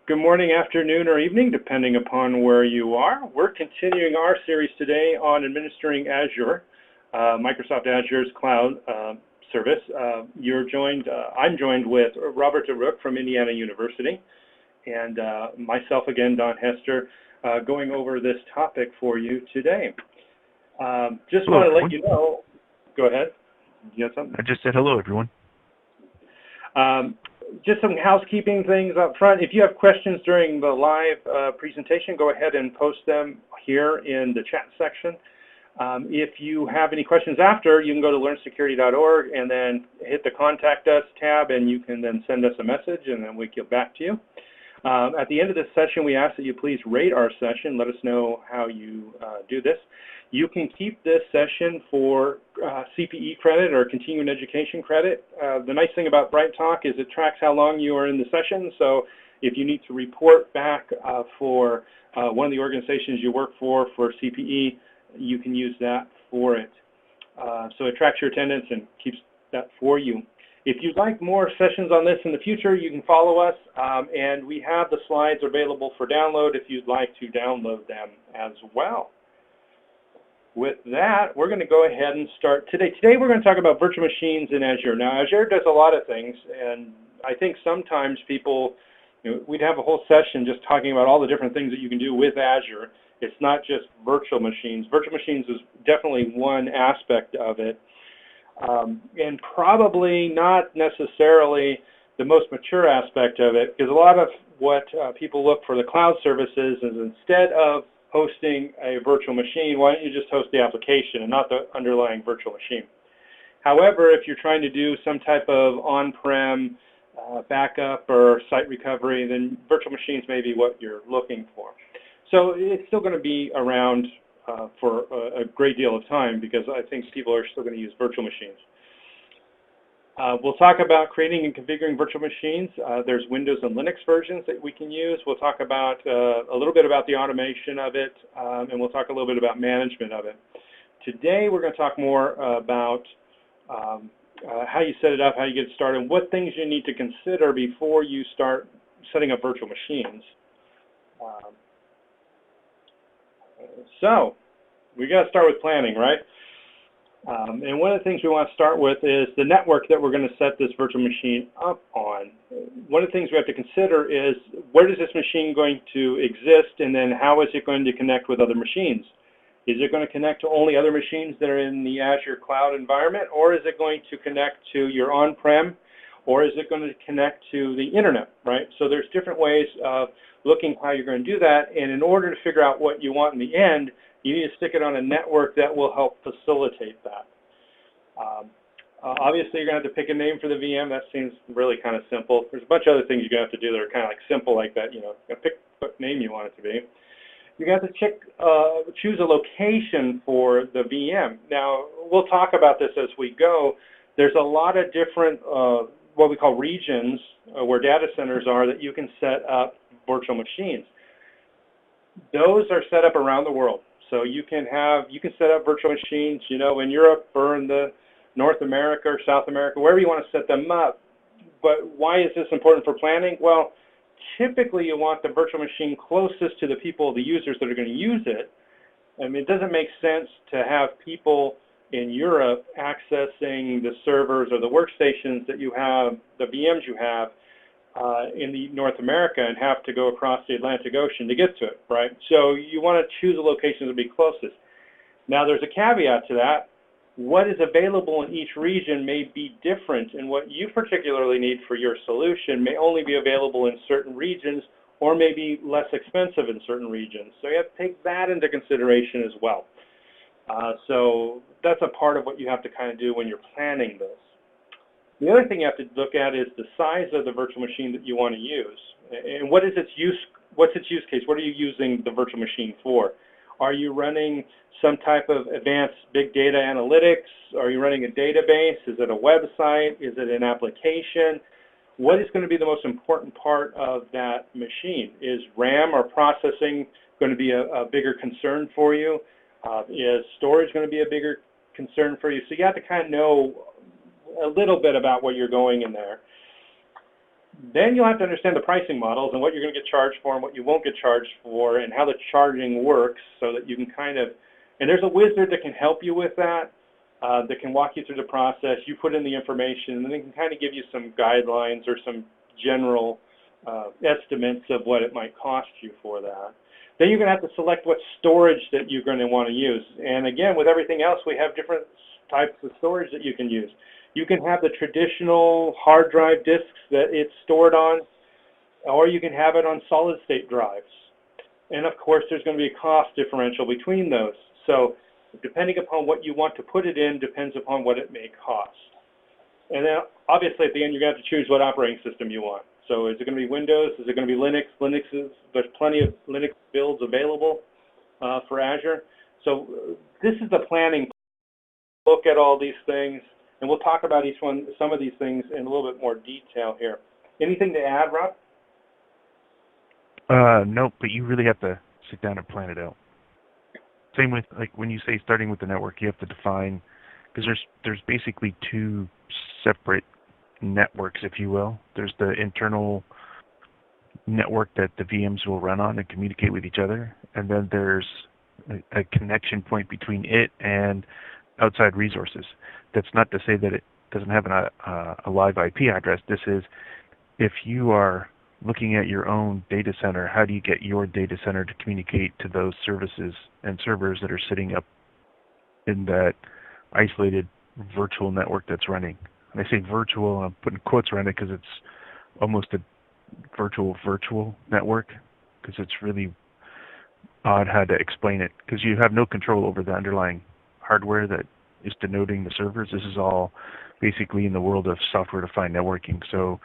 Good morning, afternoon, or evening, depending upon where you are. We're continuing our series today on administering Azure, Microsoft Azure's cloud service. I'm joined with Robert DeRook from Indiana University, and myself again, Don Hester, going over this topic for you today. Just want to let you know, go ahead. You have something? I just said hello, everyone. Just some housekeeping things up front. If you have questions during the live presentation, go ahead and post them here in the chat section. If you have any questions after, you can go to learnsecurity.org and then hit the Contact Us tab, and you can then send us a message, and then we get back to you. At the end of this session, we ask that you please rate our session. Let us know how you do this. You can keep this session for CPE credit or continuing education credit. The nice thing about BrightTalk is it tracks how long you are in the session. So if you need to report back for one of the organizations you work for CPE, you can use that for it. So it tracks your attendance and keeps that for you. If you'd like more sessions on this in the future, you can follow us, and we have the slides available for download if you'd like to download them as well. With that, we're going to go ahead and start today. Today we're going to talk about virtual machines in Azure. Now, Azure does a lot of things, and I think sometimes people, we'd have a whole session just talking about all the different things that you can do with Azure. It's not just virtual machines. Virtual machines is definitely one aspect of it, and probably not necessarily the most mature aspect of it, because a lot of what people look for the cloud services is instead of hosting a virtual machine, why don't you just host the application and not the underlying virtual machine? However, if you're trying to do some type of on-prem backup or site recovery, then virtual machines may be what you're looking for. So it's still going to be around for a great deal of time, because I think people are still going to use virtual machines. We'll talk about creating and configuring virtual machines. There's Windows and Linux versions that we can use. We'll talk about a little bit about the automation of it, and we'll talk a little bit about management of it. Today, we're going to talk more about how you set it up, how you get started, and what things you need to consider before you start setting up virtual machines. So, we got to start with planning, right? And one of the things we want to start with is the network that we're going to set this virtual machine up on. One of the things we have to consider is, where is this machine going to exist, and then how is it going to connect with other machines? Is it going to connect to only other machines that are in the Azure cloud environment, or is it going to connect to your on-prem, or is it going to connect to the internet, right? So there's different ways of looking how you're going to do that, and in order to figure out what you want in the end, you need to stick it on a network that will help facilitate that. Obviously, you're going to have to pick a name for the VM. That seems really kind of simple. There's a bunch of other things you're going to have to do that are kind of like simple like that. You know, pick what name you want it to be. You're going to have to choose a location for the VM. Now, we'll talk about this as we go. There's a lot of different what we call regions where data centers are that you can set up virtual machines. Those are set up around the world. So you can set up virtual machines, in Europe or in the North America or South America, wherever you want to set them up. But why is this important for planning? Well, typically you want the virtual machine closest to the people, the users that are going to use it. I mean, it doesn't make sense to have people in Europe accessing the servers or the workstations that you have, the VMs you have, in the North America, and have to go across the Atlantic Ocean to get to it, right? So you want to choose a location to be closest. Now, there's a caveat to that. What is available in each region may be different, and what you particularly need for your solution may only be available in certain regions, or may be less expensive in certain regions. So you have to take that into consideration as well. So that's a part of what you have to kind of do when you're planning this. The other thing you have to look at is the size of the virtual machine that you want to use, and what's its use case? What are you using the virtual machine for? Are you running some type of advanced big data analytics? Are you running a database? Is it a website? Is it an application? What is going to be the most important part of that machine? Is RAM or processing going to be a bigger concern for you? Is storage going to be a bigger concern for you? So you have to kind of know a little bit about what you're going in there. Then you'll have to understand the pricing models and what you're going to get charged for and what you won't get charged for and how the charging works so that you can kind of, and there's a wizard that can help you with that, that can walk you through the process. You put in the information and then they can kind of give you some guidelines or some general estimates of what it might cost you for that. Then you're going to have to select what storage that you're going to want to use. And again, with everything else, we have different types of storage that you can use. You can have the traditional hard drive disks that it's stored on, or you can have it on solid state drives. And of course, there's going to be a cost differential between those. So depending upon what you want to put it in depends upon what it may cost. And then obviously at the end, you're going to have to choose what operating system you want. So is it going to be Windows? Is it going to be Linux? There's plenty of Linux builds available for Azure. So this is the planning. Look at all these things, and we'll talk about some of these things in a little bit more detail here. Anything to add, Rob? Nope, but you really have to sit down and plan it out. Same with, like, when you say starting with the network, you have to define, because there's basically two separate networks, if you will. There's the internal network that the VMs will run on and communicate with each other, and then there's a connection point between it and outside resources. That's not to say that it doesn't have a live IP address. This is, if you are looking at your own data center, how do you get your data center to communicate to those services and servers that are sitting up in that isolated virtual network that's running? And I say virtual, I'm putting quotes around it because it's almost a virtual network, because it's really odd how to explain it, because you have no control over the underlying hardware that is denoting the servers. This is all basically in the world of software-defined networking. So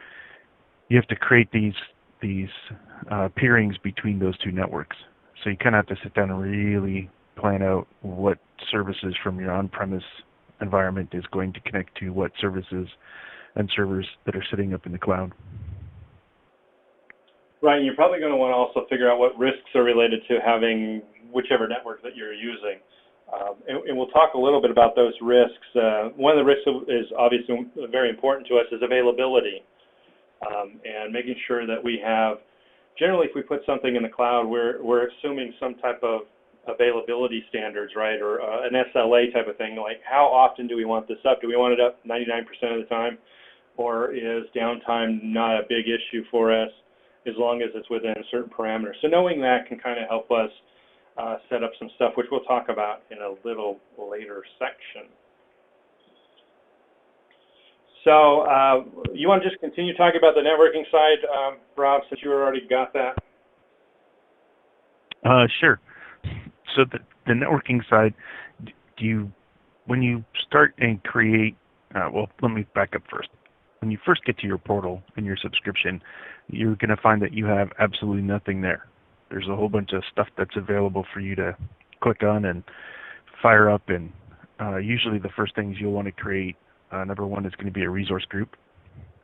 you have to create these peerings between those two networks. So you kind of have to sit down and really plan out what services from your on-premise environment is going to connect to what services and servers that are sitting up in the cloud. Right, and you're probably going to want to also figure out what risks are related to having whichever network that you're using. And we'll talk a little bit about those risks. One of the risks is obviously very important to us is availability. And making sure that we have, generally if we put something in the cloud, we're assuming some type of availability standards, right, or an SLA type of thing, like how often do we want this up? Do we want it up 99% of the time? Or is downtime not a big issue for us as long as it's within a certain parameter? So knowing that can kind of help us set up some stuff, which we'll talk about in a little later section. So you want to just continue talking about the networking side, Rob, since you already got that? Sure. So the networking side, when you start and create, well, let me back up first. When you first get to your portal and your subscription, you're going to find that you have absolutely nothing there. There's a whole bunch of stuff that's available for you to click on and fire up, and usually the first things you'll want to create, number one, is going to be a resource group.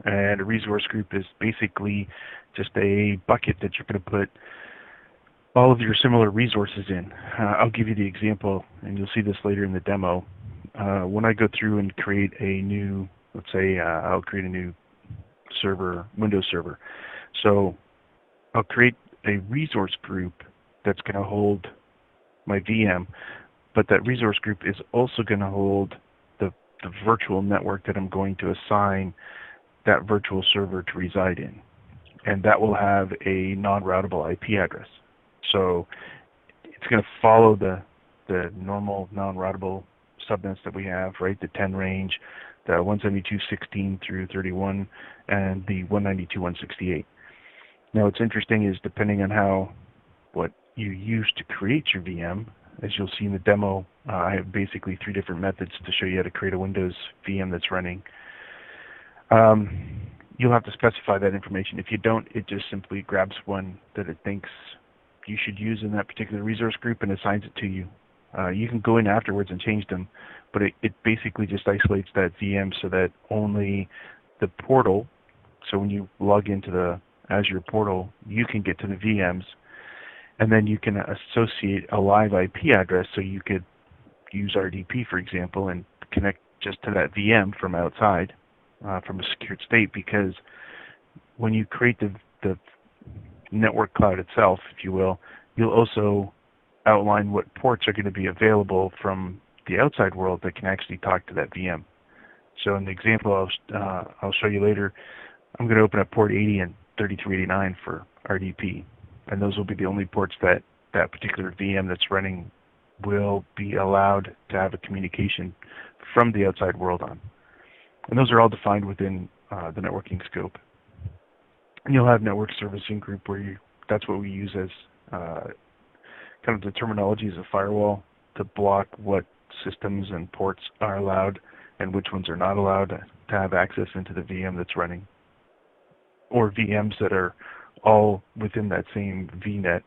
And a resource group is basically just a bucket that you're going to put all of your similar resources in. I'll give you the example, and you'll see this later in the demo. When I go through and create a new, let's say I'll create a new server, Windows server. So I'll create a resource group that's going to hold my VM, but that resource group is also going to hold the virtual network that I'm going to assign that virtual server to reside in. And that will have a non-routable IP address. So it's going to follow the normal non-routable subnets that we have, right? The 10 range, the 172.16 through 31, and the 192.168. Now what's interesting is, depending on what you use to create your VM, as you'll see in the demo, I have basically 3 different methods to show you how to create a Windows VM that's running. You'll have to specify that information. If you don't, it just simply grabs one that it thinks you should use in that particular resource group and assigns it to you. You can go in afterwards and change them, but it basically just isolates that VM so that only the portal, so when you log into the Azure Portal, you can get to the VMs, and then you can associate a live IP address, so you could use RDP, for example, and connect just to that VM from outside, from a secured state, because when you create the network cloud itself, if you will, you'll also outline what ports are going to be available from the outside world that can actually talk to that VM. So in the example I'll show you later, I'm going to open up port 80 and 3389 for RDP, and those will be the only ports that that particular VM that's running will be allowed to have a communication from the outside world on. And those are all defined within the networking scope. And you'll have network servicing group where that's what we use as kind of the terminology as a firewall to block what systems and ports are allowed and which ones are not allowed to have access into the VM that's running, or VMs that are all within that same VNet.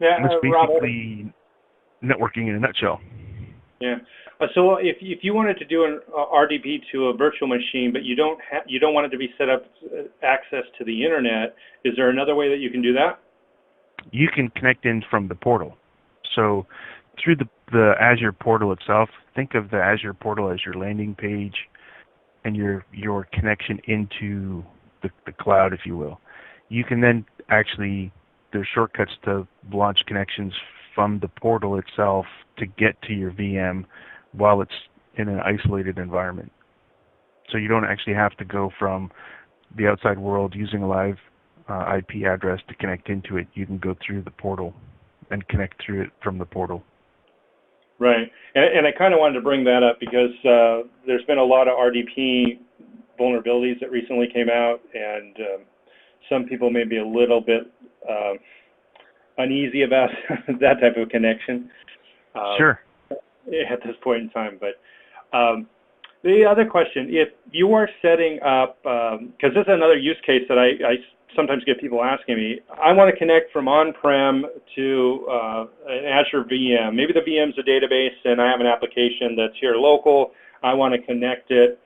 Yeah, and that's basically networking in a nutshell. Yeah. So if you wanted to do an RDP to a virtual machine, but you don't want it to be set up access to the internet, is there another way that you can do that? You can connect in from the portal. So through the Azure Portal itself, think of the Azure Portal as your landing page and your connection into the cloud, if you will. You can then actually, there's shortcuts to launch connections from the portal itself to get to your VM while it's in an isolated environment. So you don't actually have to go from the outside world using a live IP address to connect into it. You can go through the portal and connect through it from the portal. Right. And I kind of wanted to bring that up because there's been a lot of RDP vulnerabilities that recently came out, and some people may be a little bit uneasy about that type of connection. Sure. At this point in time. But the other question, if you are setting up, because this is another use case that I sometimes get people asking me, I want to connect from on-prem to an Azure VM. Maybe the VM's a database and I have an application that's here local. I want to connect it.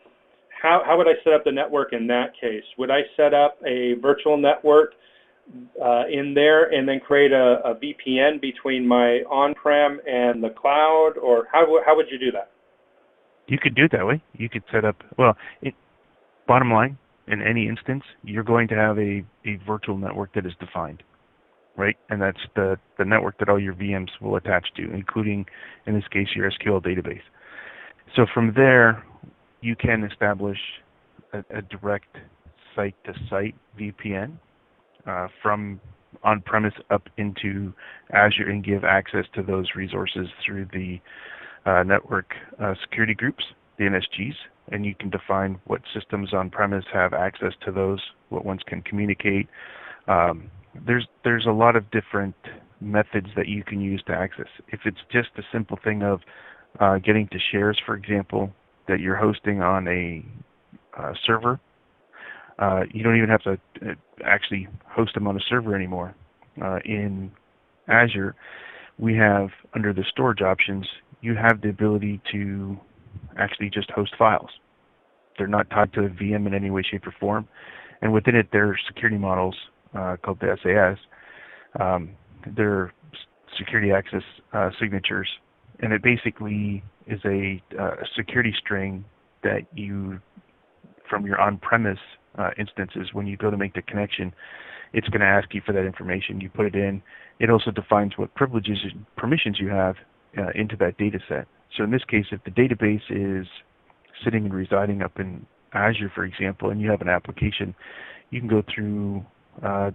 How would I set up the network in that case? Would I set up a virtual network in there and then create a VPN between my on-prem and the cloud, or how would you do that? You could do it that way. You could set up, well, bottom line, in any instance, you're going to have a virtual network that is defined, right? And that's the network that all your VMs will attach to, including, in this case, your SQL database. So from there, you can establish a direct site-to-site VPN from on-premise up into Azure and give access to those resources through the network security groups, the NSGs, and you can define what systems on-premise have access to those, what ones can communicate. There's a lot of different methods that you can use to access. If it's just a simple thing of getting to shares, for example, that you're hosting on a server, you don't even have to actually host them on a server anymore. In Azure, we have, under the storage options, you have the ability to actually just host files. They're not tied to a VM in any way, shape, or form. And within it, there are security models called the SAS. They're security access signatures. And it basically is a security string that you, from your on-premise instances, when you go to make the connection, it's going to ask you for that information. You put it in. It also defines what privileges and permissions you have into that data set. So in this case, if the database is sitting and residing up in Azure, for example, and you have an application, you can go through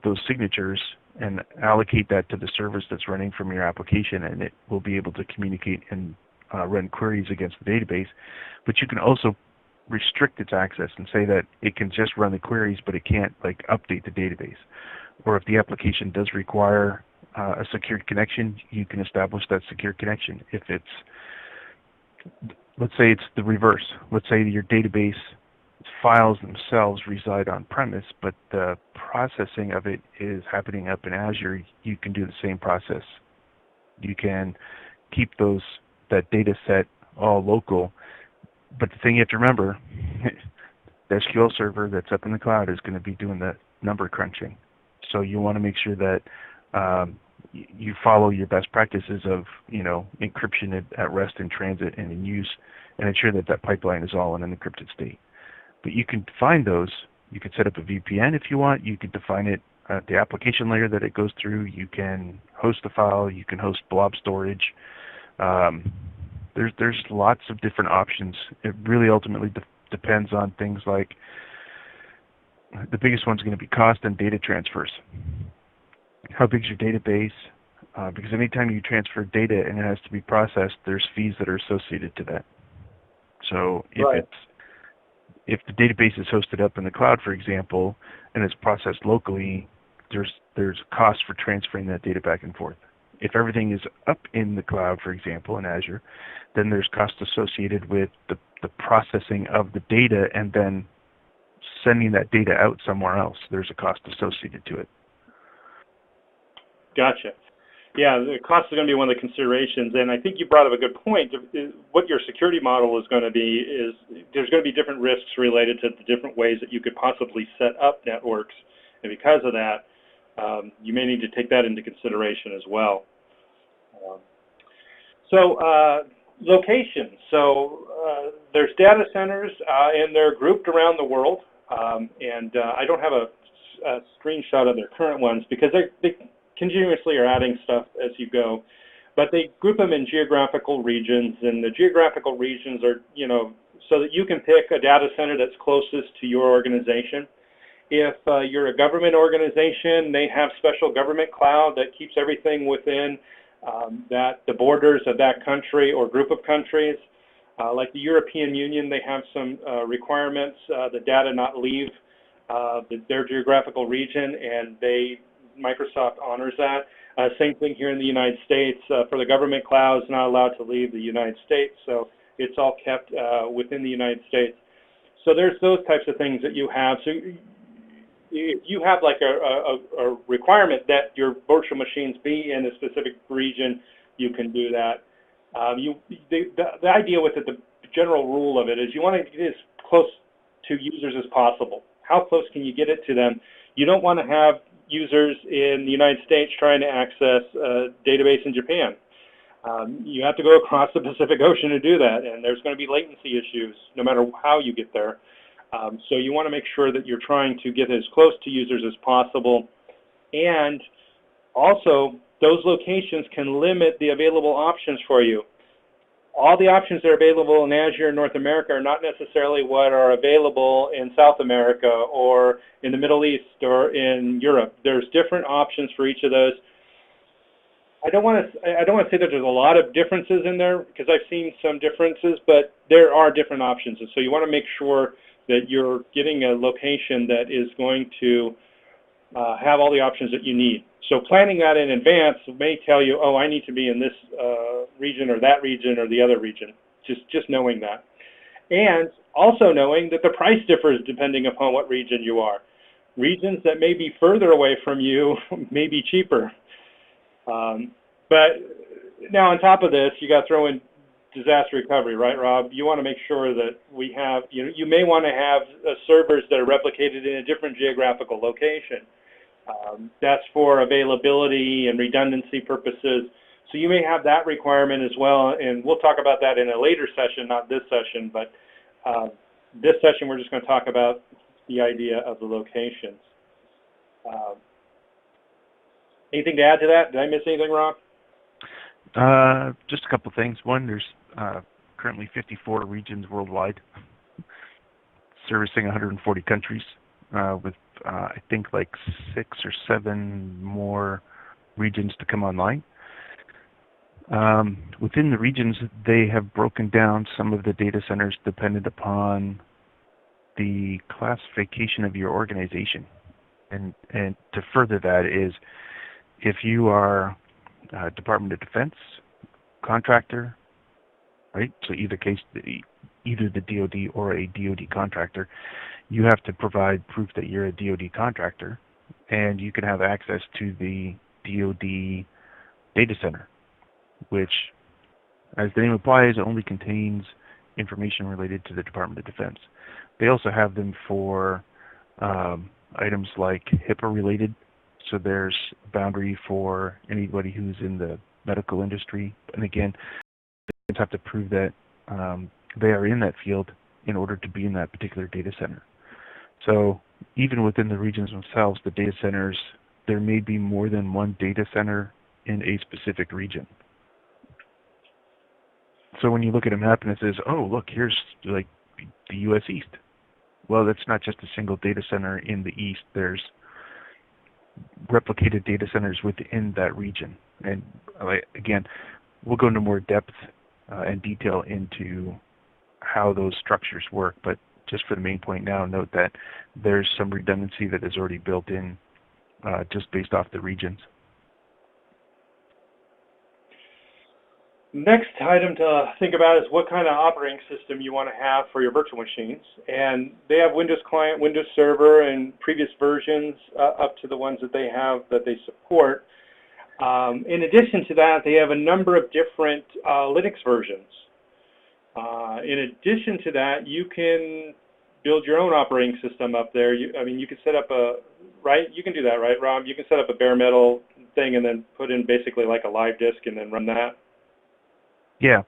those signatures and allocate that to the service that's running from your application, and it will be able to communicate and run queries against the database. But you can also restrict its access and say that it can just run the queries, but it can't update the database. Or if the application does require a secured connection, you can establish that secure connection. If it's, let's say it's the reverse. Let's say your database files themselves reside on premise, but the processing of it is happening up in Azure. You can do the same process. You can keep that data set all local. But the thing you have to remember, the SQL server that's up in the cloud is going to be doing the number crunching. So you want to make sure that you follow your best practices of, encryption at rest, in transit, and in use, and ensure that that pipeline is all in an encrypted state. But you can define those. You can set up a VPN if you want. You can define it at the application layer that it goes through. You can host the file. You can host blob storage. There's lots of different options. It really ultimately depends on things like, the biggest one's going to be cost and data transfers. How big is your database? Because anytime you transfer data and it has to be processed, there's fees that are associated to that. So if the database is hosted up in the cloud, for example, and it's processed locally, there's cost for transferring that data back and forth. If everything is up in the cloud, for example, in Azure, then there's cost associated with the processing of the data and then sending that data out somewhere else. There's a cost associated to it. Gotcha. Yeah, the cost is going to be one of the considerations, and I think you brought up a good point. What your security model is going to be is there's going to be different risks related to the different ways that you could possibly set up networks, and because of that, you may need to take that into consideration as well. Locations. So there's data centers, and they're grouped around the world, and I don't have a screenshot of their current ones because they continuously are adding stuff as you go, but they group them in geographical regions, and the geographical regions are, so that you can pick a data center that's closest to your organization. If you're a government organization, they have special government cloud that keeps everything within the borders of that country or group of countries. Like the European Union, they have some requirements, the data not leave their geographical region, and Microsoft honors that. Same thing here in the United States. For the government cloud, it's not allowed to leave the United States, so it's all kept within the United States. So there's those types of things that you have. So if you have like a requirement that your virtual machines be in a specific region, you can do that. The idea with it, the general rule of it is you want to get as close to users as possible. How close can you get it to them? You don't want to have users in the United States trying to access a database in Japan. You have to go across the Pacific Ocean to do that, and there's going to be latency issues no matter how you get there. So you want to make sure that you're trying to get as close to users as possible. And also, those locations can limit the available options for you. All the options that are available in Azure in North America are not necessarily what are available in South America or in the Middle East or in Europe. There's different options for each of those. I don't want to say that there's a lot of differences in there because I've seen some differences, but there are different options. And so you want to make sure that you're getting a location that is going to have all the options that you need. So planning that in advance may tell you, oh, I need to be in this region or that region or the other region, just knowing that. And also knowing that the price differs depending upon what region you are. Regions that may be further away from you may be cheaper. But now on top of this, you got to throw in disaster recovery, right, Rob? You want to make sure that we have, you may want to have servers that are replicated in a different geographical location. That's for availability and redundancy purposes. So you may have that requirement as well, and we'll talk about that in a later session, not this session, but this session we're just going to talk about the idea of the locations. Anything to add to that? Did I miss anything, Rob? Just a couple things. One, there's currently 54 regions worldwide, servicing 140 countries, with I think like 6 or 7 more regions to come online. Within the regions, they have broken down some of the data centers dependent upon the classification of your organization. And to further that is, if you are a Department of Defense contractor, right? So either the DoD or a DoD contractor, you have to provide proof that you're a DoD contractor, and you can have access to the DoD data center, which, as the name implies, only contains information related to the Department of Defense. They also have them for items like HIPAA related. So there's a boundary for anybody who's in the medical industry. And again, they have to prove that they are in that field in order to be in that particular data center. So even within the regions themselves, the data centers, there may be more than one data center in a specific region. So when you look at a map and it says, oh, look, here's like the U.S. East. Well, that's not just a single data center in the East. There's replicated data centers within that region. And again, we'll go into more depth and detail into how those structures work, but just for the main point now, note that there's some redundancy that is already built in just based off the regions. Next item to think about is what kind of operating system you want to have for your virtual machines. And they have Windows Client, Windows Server, and previous versions up to the ones that they have that they support. In addition to that, they have a number of different Linux versions. In addition to that, you can build your own operating system up there. I mean, you can set up right? You can do that, right, Rob? You can set up a bare metal thing and then put in basically like a live disk and then run that. Yeah,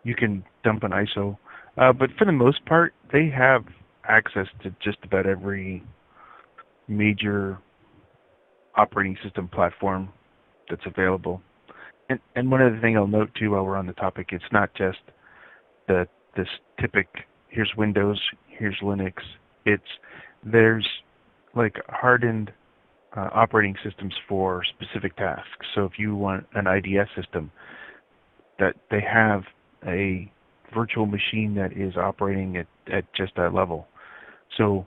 you can dump an ISO. But for the most part, they have access to just about every major operating system platform that's available. And one other thing I'll note too while we're on the topic, it's not just this typical, here's Windows, here's Linux. There's like hardened operating systems for specific tasks. So if you want an IDS system, that they have a virtual machine that is operating at just that level. So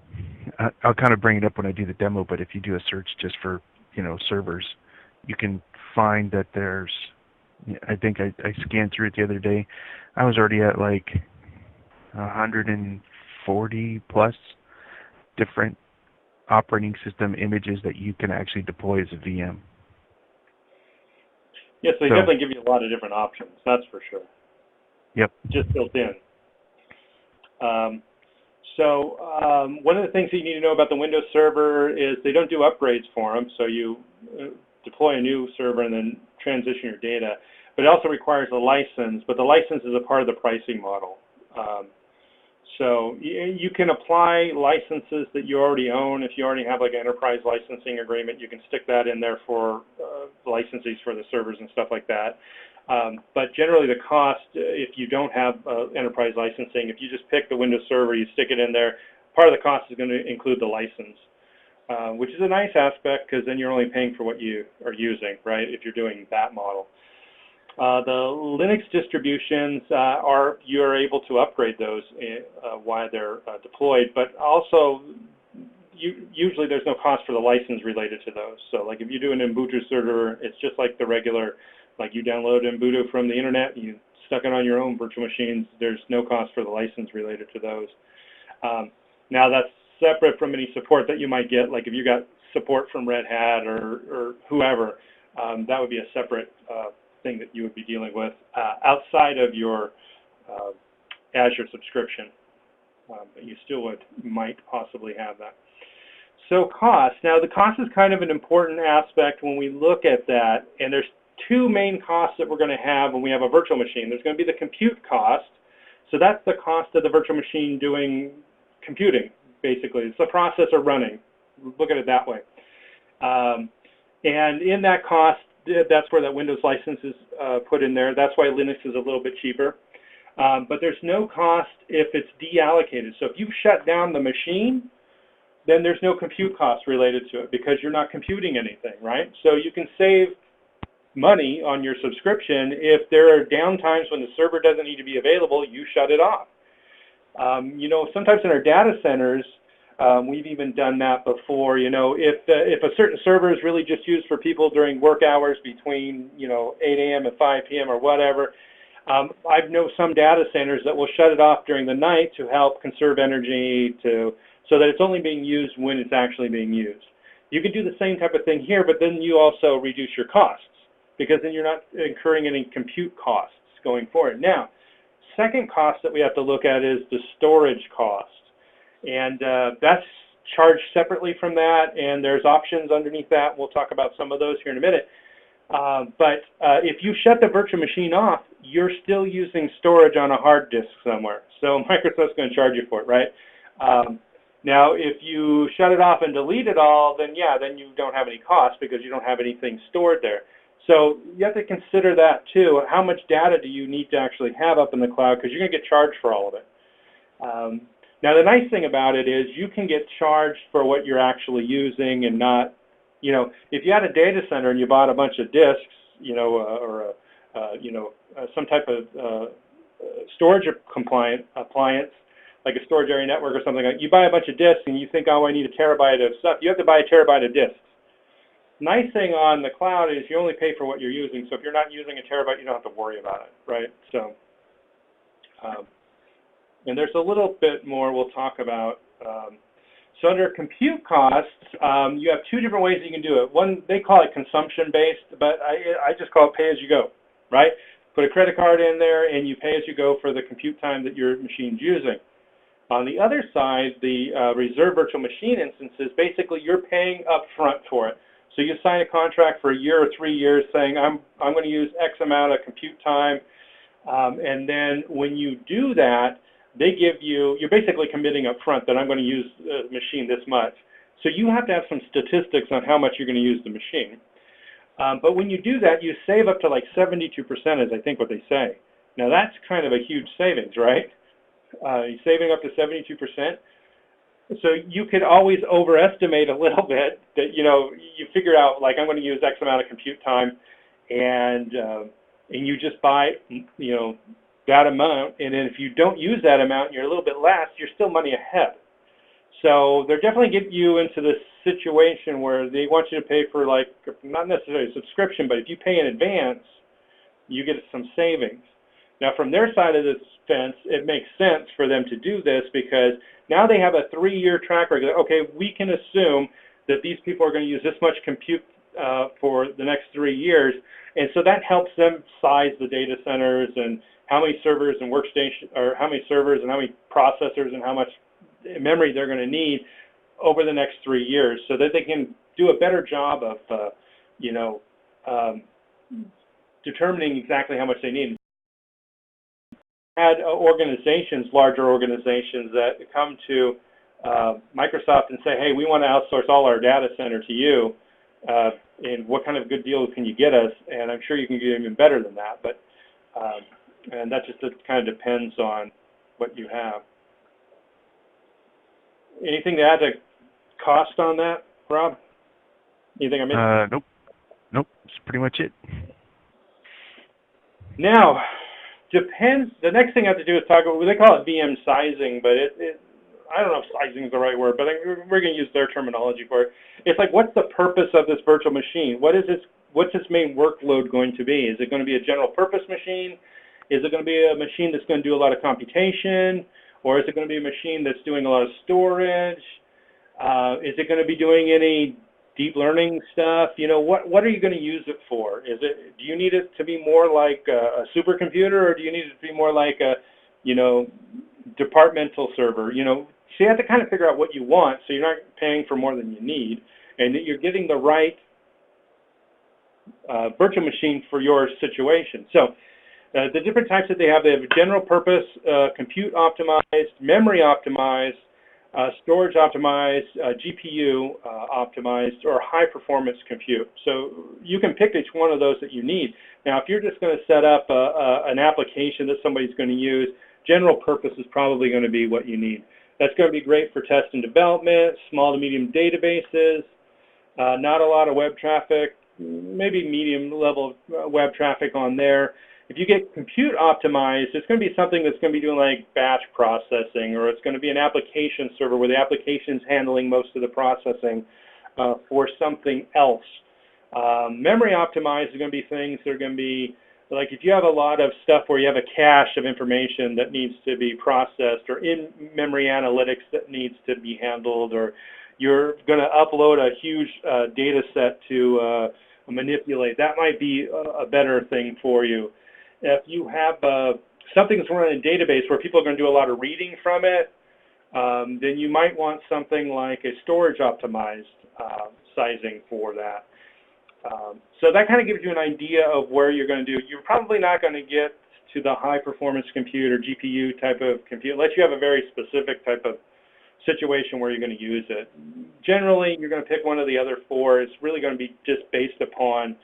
I'll kind of bring it up when I do the demo, but if you do a search just for, servers, you can find that there's, I think I scanned through it the other day, I was already at like 140 plus different operating system images that you can actually deploy as a VM. Yes, they definitely give you a lot of different options, that's for sure. Yep. Just built in. One of the things that you need to know about the Windows Server is they don't do upgrades for them, so you deploy a new server and then transition your data. But it also requires a license, but the license is a part of the pricing model. So you can apply licenses that you already own. If you already have like an enterprise licensing agreement, you can stick that in there for licenses for the servers and stuff like that. But generally the cost, if you don't have enterprise licensing, if you just pick the Windows Server, you stick it in there, part of the cost is going to include the license, which is a nice aspect because then you're only paying for what you are using, right, if you're doing that model. The Linux distributions you're able to upgrade those while they're deployed, but also usually there's no cost for the license related to those. So like if you do an Ubuntu server, it's just like the regular, like you download Ubuntu from the internet, you stuck it on your own virtual machines, there's no cost for the license related to those. Now that's separate from any support that you might get, like if you got support from Red Hat or whoever, that would be a separate thing that you would be dealing with outside of your Azure subscription, but you still might possibly have that. So cost. Now the cost is kind of an important aspect when we look at that, and there's two main costs that we're going to have when we have a virtual machine. There's going to be the compute cost. So that's the cost of the virtual machine doing computing, basically. It's the processor running. Look at it that way. And in that cost, that's where that Windows license is put in there. That's why Linux is a little bit cheaper. But there's no cost if it's deallocated. So if you shut down the machine, then there's no compute cost related to it because you're not computing anything, right? So you can save money on your subscription. If there are downtimes when the server doesn't need to be available, you shut it off. Sometimes in our data centers, we've even done that before. If a certain server is really just used for people during work hours between 8 a.m. and 5 p.m. or whatever, I know some data centers that will shut it off during the night to help conserve energy, so that it's only being used when it's actually being used. You can do the same type of thing here, but then you also reduce your costs because then you're not incurring any compute costs going forward. Now, second cost that we have to look at is the storage cost. And that's charged separately from that, and there's options underneath that. We'll talk about some of those here in a minute. But if you shut the virtual machine off, you're still using storage on a hard disk somewhere. So Microsoft's going to charge you for it, right? Now, if you shut it off and delete it all, then yeah, then you don't have any cost because you don't have anything stored there. So you have to consider that too. How much data do you need to actually have up in the cloud, because you're going to get charged for all of it. Now, the nice thing about it is you can get charged for what you're actually using and not, you know, if you had a data center and you bought a bunch of disks, you know, or some type of storage compliant appliance, like a storage area network or something, like you buy a bunch of disks and you think, oh, I need a terabyte of stuff. You have to buy a terabyte of disks. Nice thing on the cloud is you only pay for what you're using. So if you're not using a terabyte, you don't have to worry about it, right? So, and there's a little bit more we'll talk about. So under compute costs, you have two different ways you can do it. One, they call it consumption-based, but I just call it pay-as-you-go, right? Put a credit card in there, and you pay as you go for the compute time that your machine's using. On the other side, the reserve virtual machine instances, basically you're paying up front for it. So you sign a contract for a year or 3 years saying, I'm going to use X amount of compute time, and then when you do that, they give you, you're basically committing up front that I'm going to use the machine this much. So you have to have some statistics on how much you're going to use the machine. But when you do that, you save up to like 72% is I think what they say. Now that's kind of a huge savings, right? You're saving up to 72%. So you could always overestimate a little bit that, you know, you figure out like I'm going to use X amount of compute time, and you just buy, you know, that amount, and then if you don't use that amount and you're a little bit less, you're still money ahead. So they're definitely getting you into this situation where they want you to pay for, like, not necessarily a subscription, but if you pay in advance, you get some savings. Now from their side of the fence, it makes sense for them to do this because now they have a 3-year track record. Okay, we can assume that these people are going to use this much compute for the next 3 years, and so that helps them size the data centers and how many servers and workstations, or how many servers and how many processors and how much memory they're going to need over the next 3 years, so that they can do a better job of, determining exactly how much they need. Had organizations, larger organizations, that come to Microsoft and say, hey, we want to outsource all our data center to you, and what kind of good deals can you get us? And I'm sure you can get even better than that, but and that just kind of depends on what you have. Anything to add to cost on that, Rob? Anything I missed? Nope. That's pretty much it. Now, depends. The next thing I have to do is talk about, they call it VM sizing, but I don't know if sizing is the right word, but we're going to use their terminology for it. It's like, what's the purpose of this virtual machine? What's its main workload going to be? Is it going to be a general purpose machine? Is it going to be a machine that's going to do a lot of computation? Or is it going to be a machine that's doing a lot of storage? Is it going to be doing any deep learning stuff? You know, what are you going to use it for? Do you need it to be more like a supercomputer, or do you need it to be more like a, you know, departmental server? You know, so you have to kind of figure out what you want, so you're not paying for more than you need, and that you're getting the right virtual machine for your situation. So the different types that they have general purpose, compute optimized, memory optimized, storage optimized, GPU optimized, or high performance compute. So you can pick each one of those that you need. Now, if you're just going to set up an application that somebody's going to use, general purpose is probably going to be what you need. That's going to be great for test and development, small to medium databases, not a lot of web traffic, maybe medium level web traffic on there. If you get compute optimized, it's going to be something that's going to be doing like batch processing, or it's going to be an application server where the application's handling most of the processing for something else. Memory optimized is going to be things that are going to be, like if you have a lot of stuff where you have a cache of information that needs to be processed, or in-memory analytics that needs to be handled, or you're going to upload a huge data set to manipulate, that might be a better thing for you. If you have something that's running in a database where people are going to do a lot of reading from it, then you might want something like a storage optimized sizing for that. So that kind of gives you an idea of where you're going to do. You're probably not going to get to the high performance compute or GPU type of compute unless you have a very specific type of situation where you're going to use it. Generally, you're going to pick one of the other four. It's really going to be just based upon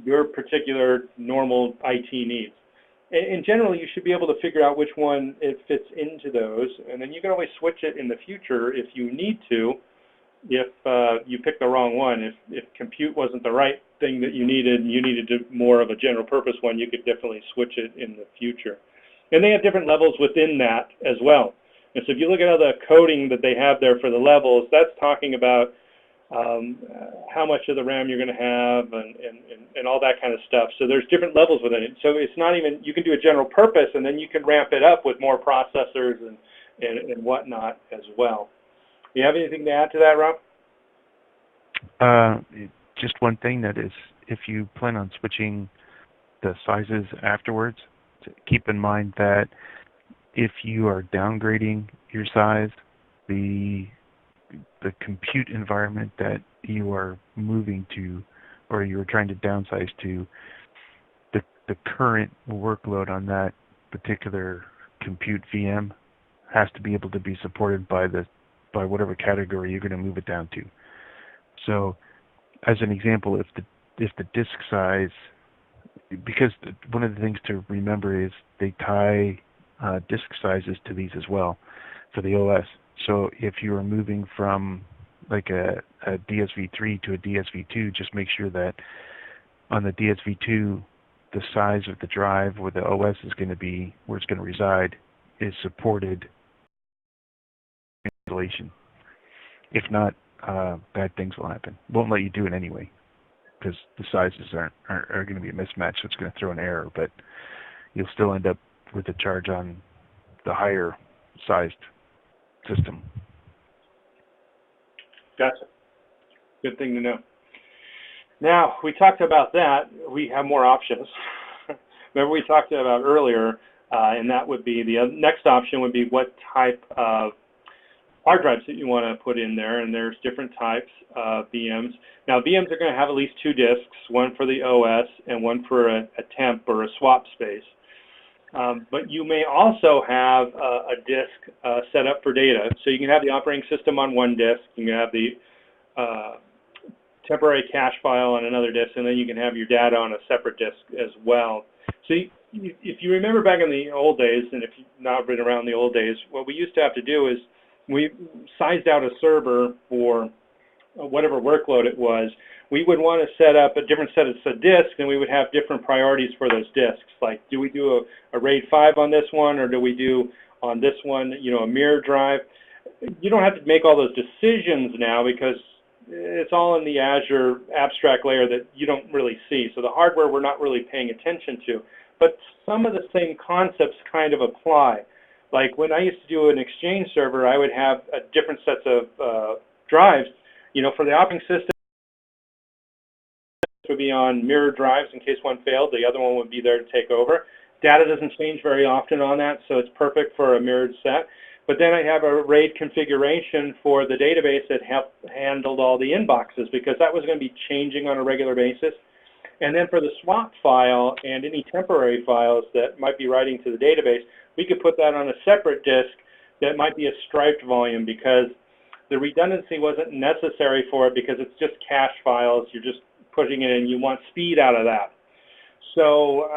your particular normal IT needs. And generally, you should be able to figure out which one it fits into those, and then you can always switch it in the future if you need to, if you pick the wrong one. If compute wasn't the right thing that you needed, and you needed more of a general purpose one, you could definitely switch it in the future. And they have different levels within that as well. And so if you look at all the coding that they have there for the levels, that's talking about how much of the RAM you're going to have and all that kind of stuff. So there's different levels within it. So it's not even, you can do a general purpose and then you can ramp it up with more processors and whatnot as well. Do you have anything to add to that, Rob? Just one thing, that is, if you plan on switching the sizes afterwards, keep in mind that if you are downgrading your size, the compute environment that you are moving to, or you are trying to downsize to, the current workload on that particular compute VM has to be able to be supported by whatever category you're going to move it down to. So, as an example, if the disk size, because one of the things to remember is they tie disk sizes to these as well for the OS. So if you are moving from like a DSV3 to a DSV2, just make sure that on the DSV2, the size of the drive where the OS is going to be, where it's going to reside, is supported installation. If not, bad things will happen. Won't let you do it anyway, because the sizes are going to be a mismatch, so it's going to throw an error, but you'll still end up with a charge on the higher sized system. Gotcha. Good thing to know. Now, we talked about that. We have more options. Remember we talked about earlier, and that would be the next option would be what type of hard drives that you want to put in there, and there's different types of VMs. Now, VMs are going to have at least two disks, one for the OS and one for a temp or a swap space. But you may also have a disk set up for data. So you can have the operating system on one disk, you can have the temporary cache file on another disk, and then you can have your data on a separate disk as well. So if you remember back in the old days, and if you've not been around the old days, what we used to have to do is we sized out a server for whatever workload it was. We would want to set up a different set of disks, and we would have different priorities for those disks. Like, do we do a RAID 5 on this one, or do we do on this one, a mirror drive? You don't have to make all those decisions now because it's all in the Azure abstract layer that you don't really see. So the hardware we're not really paying attention to. But some of the same concepts kind of apply. Like when I used to do an Exchange server, I would have different sets of drives. For the operating system, would be on mirror drives in case one failed. The other one would be there to take over. Data doesn't change very often on that, so it's perfect for a mirrored set. But then I have a RAID configuration for the database that handled all the inboxes, because that was going to be changing on a regular basis. And then for the swap file and any temporary files that might be writing to the database, we could put that on a separate disk that might be a striped volume, because the redundancy wasn't necessary for it, because it's just cache files. You're just putting it in. You want speed out of that. So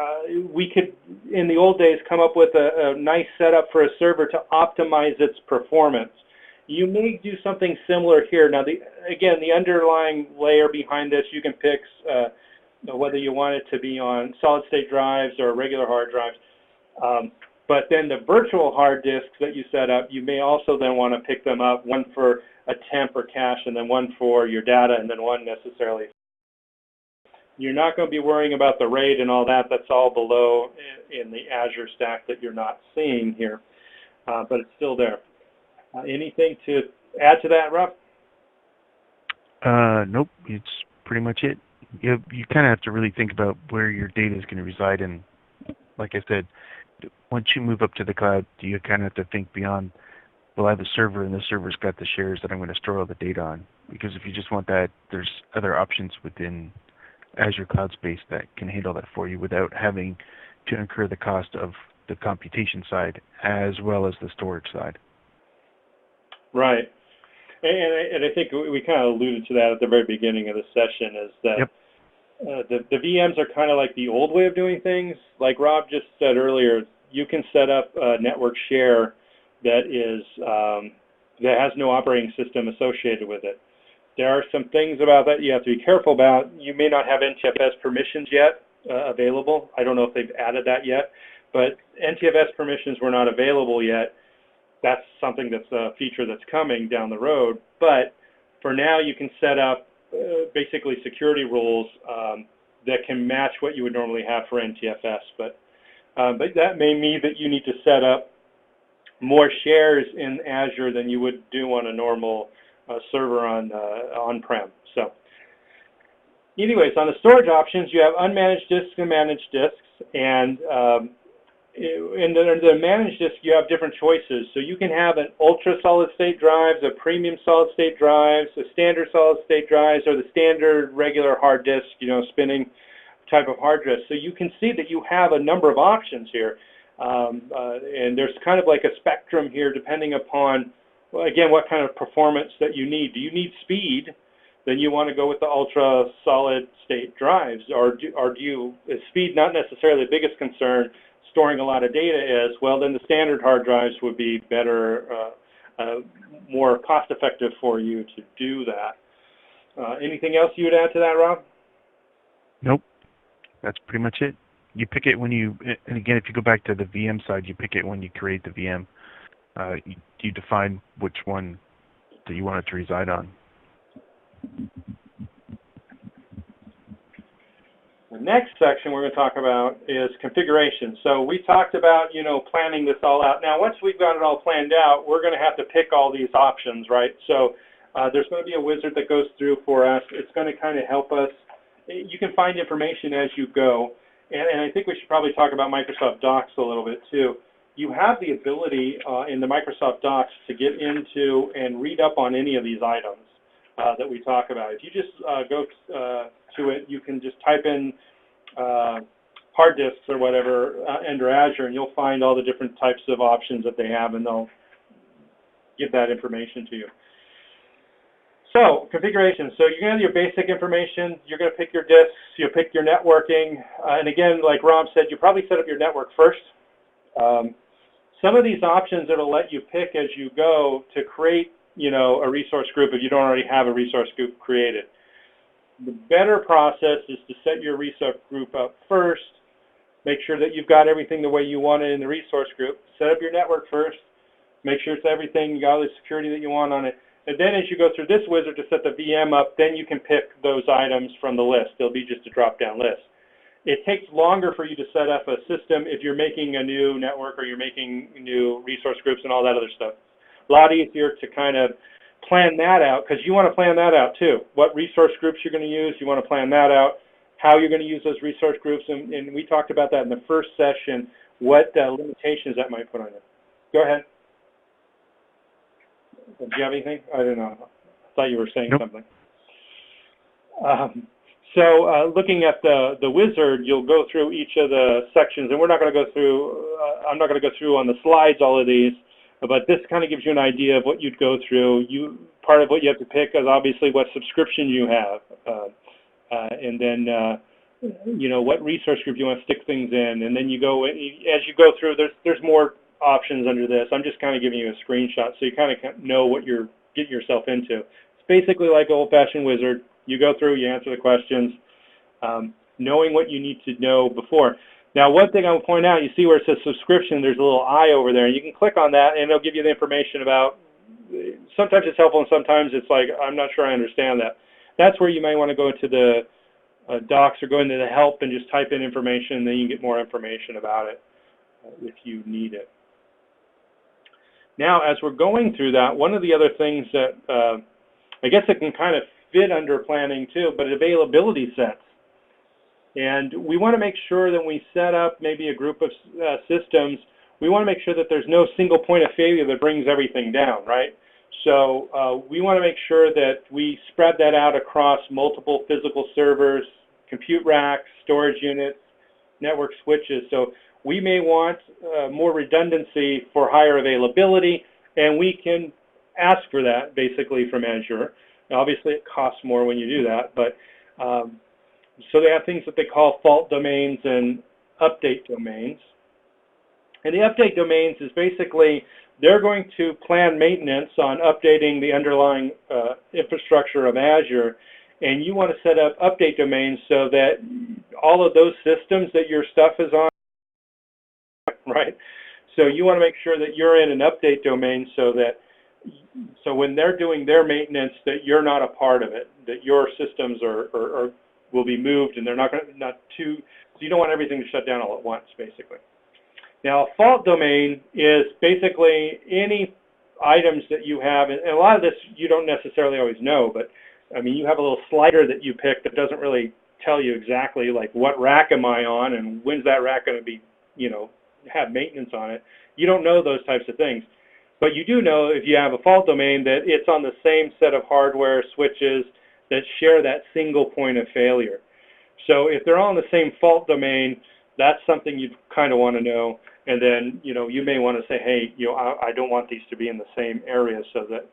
we could, in the old days, come up with a nice setup for a server to optimize its performance. You may do something similar here. Now, again, the underlying layer behind this, you can pick whether you want it to be on solid-state drives or regular hard drives. But then the virtual hard disks that you set up, you may also then want to pick them up, one for a temp or cache, and then one for your data, and then one necessarily. You're not going to be worrying about the RAID and all that. That's all below in the Azure stack that you're not seeing here, but it's still there. Anything to add to that, Rob? Nope, it's pretty much it. You kind of have to really think about where your data is going to reside, and like I said, once you move up to the cloud, you kind of have to think beyond, well, I have a server, and the server's got the shares that I'm going to store all the data on. Because if you just want that, there's other options within Azure Cloud Space that can handle that for you without having to incur the cost of the computation side as well as the storage side. Right. And I think we kind of alluded to that at the very beginning of the session, is that Yep. the VMs are kind of like the old way of doing things. Like Rob just said earlier, you can set up a network share that is that has no operating system associated with it. There are some things about that you have to be careful about. You may not have NTFS permissions yet available. I don't know if they've added that yet, but NTFS permissions were not available yet. That's something that's a feature that's coming down the road. But for now, you can set up basically security rules that can match what you would normally have for NTFS. But that may mean that you need to set up more shares in Azure than you would do on a normal server on-prem. So anyways, on the storage options, you have unmanaged disks and managed disks. And in the managed disk, you have different choices. So you can have an ultra solid-state drives, a premium solid-state drives, a standard solid-state drives, or the standard regular hard disk, spinning type of hard disk. So you can see that you have a number of options here. And there's kind of like a spectrum here depending upon, well, again, what kind of performance that you need. Do you need speed? Then you want to go with the ultra solid state drives. Or is speed not necessarily the biggest concern? Storing a lot of data is, well, then the standard hard drives would be better, more cost effective for you to do that. Anything else you would add to that, Rob? Nope. That's pretty much it. You pick it when you, and again, if you go back to the VM side, you pick it when you create the VM. You define which one that you want it to reside on. The next section we're going to talk about is configuration. So we talked about, planning this all out. Now, once we've got it all planned out, we're going to have to pick all these options, right? So there's going to be a wizard that goes through for us. It's going to kind of help us. You can find information as you go. And I think we should probably talk about Microsoft Docs a little bit too. You have the ability in the Microsoft Docs to get into and read up on any of these items that we talk about. If you just go to it, you can just type in hard disks or whatever under Azure, and you'll find all the different types of options that they have, and they'll give that information to you. So, configuration. So you're going to have your basic information. You're going to pick your disks. You'll pick your networking. And again, like Rob said, you probably set up your network first. Some of these options it'll let you pick as you go to create, a resource group if you don't already have a resource group created. The better process is to set your resource group up first. Make sure that you've got everything the way you want it in the resource group. Set up your network first. Make sure it's everything. You got all the security that you want on it. And then as you go through this wizard to set the VM up, then you can pick those items from the list. They'll be just a drop-down list. It takes longer for you to set up a system if you're making a new network or you're making new resource groups and all that other stuff. A lot easier to kind of plan that out, because you want to plan that out too. What resource groups you're going to use, you want to plan that out. How you're going to use those resource groups, and we talked about that in the first session, what limitations that might put on you. Go ahead. Do you have anything? I don't know. I thought you were saying something. So looking at the wizard, you'll go through each of the sections, and we're not going to go through, I'm not going to go through on the slides all of these, but this kind of gives you an idea of what you'd go through. Part of what you have to pick is obviously what subscription you have, and then what resource group you want to stick things in, and then you go, as you go through, there's more options under this. I'm just kind of giving you a screenshot so you kind of know what you're getting yourself into. It's basically like an old-fashioned wizard. You go through, you answer the questions, knowing what you need to know before. Now, one thing I will point out, you see where it says subscription, there's a little eye over there, and you can click on that, and it'll give you the information about, sometimes it's helpful, and sometimes it's like, I'm not sure I understand that. That's where you may want to go to the docs or go into the help and just type in information, and then you can get more information about it if you need it. Now, as we're going through that, one of the other things that I guess it can kind of fit under planning too, but availability sets. And we want to make sure that when we set up maybe a group of systems, we want to make sure that there's no single point of failure that brings everything down, right? So we want to make sure that we spread that out across multiple physical servers, compute racks, storage units, network switches. So we may want more redundancy for higher availability, and we can ask for that basically from Azure. Now, obviously, it costs more when you do that, but so they have things that they call fault domains and update domains. And the update domains is basically they're going to plan maintenance on updating the underlying infrastructure of Azure, and you want to set up update domains so that all of those systems that your stuff is on, right? So you want to make sure that you're in an update domain so when they're doing their maintenance that you're not a part of it, that your systems will be moved and they're so you don't want everything to shut down all at once, basically. Now, a fault domain is basically any items that you have, and a lot of this you don't necessarily always know, but I mean, you have a little slider that you pick that doesn't really tell you exactly like what rack am I on and when's that rack going to be, have maintenance on it. You don't know those types of things. But you do know if you have a fault domain that it's on the same set of hardware switches that share that single point of failure. So if they're all in the same fault domain, that's something you kind of want to know. And then, you may want to say, hey, I don't want these to be in the same area so that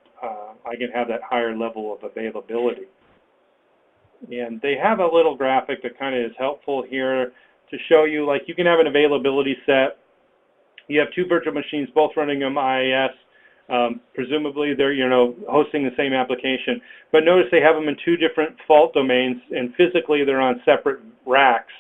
I can have that higher level of availability. And they have a little graphic that kind of is helpful here to show you, like, you can have an availability set. You have two virtual machines, both running on IIS. Presumably, they're, hosting the same application. But notice they have them in two different fault domains, and physically they're on separate racks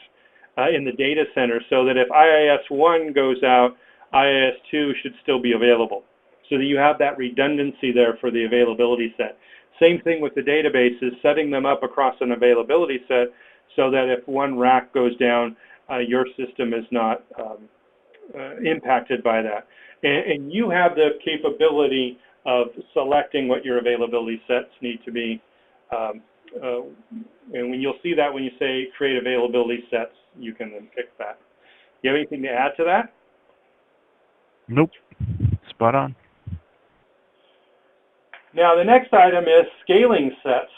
in the data center, so that if IIS-1 goes out, IIS-2 should still be available. So that you have that redundancy there for the availability set. Same thing with the databases, setting them up across an availability set so that if one rack goes down, your system is not impacted by that. And you have the capability of selecting what your availability sets need to be. And when you'll see that when you say create availability sets, you can then pick that. Do you have anything to add to that? Nope. Spot on. Now, the next item is scaling sets.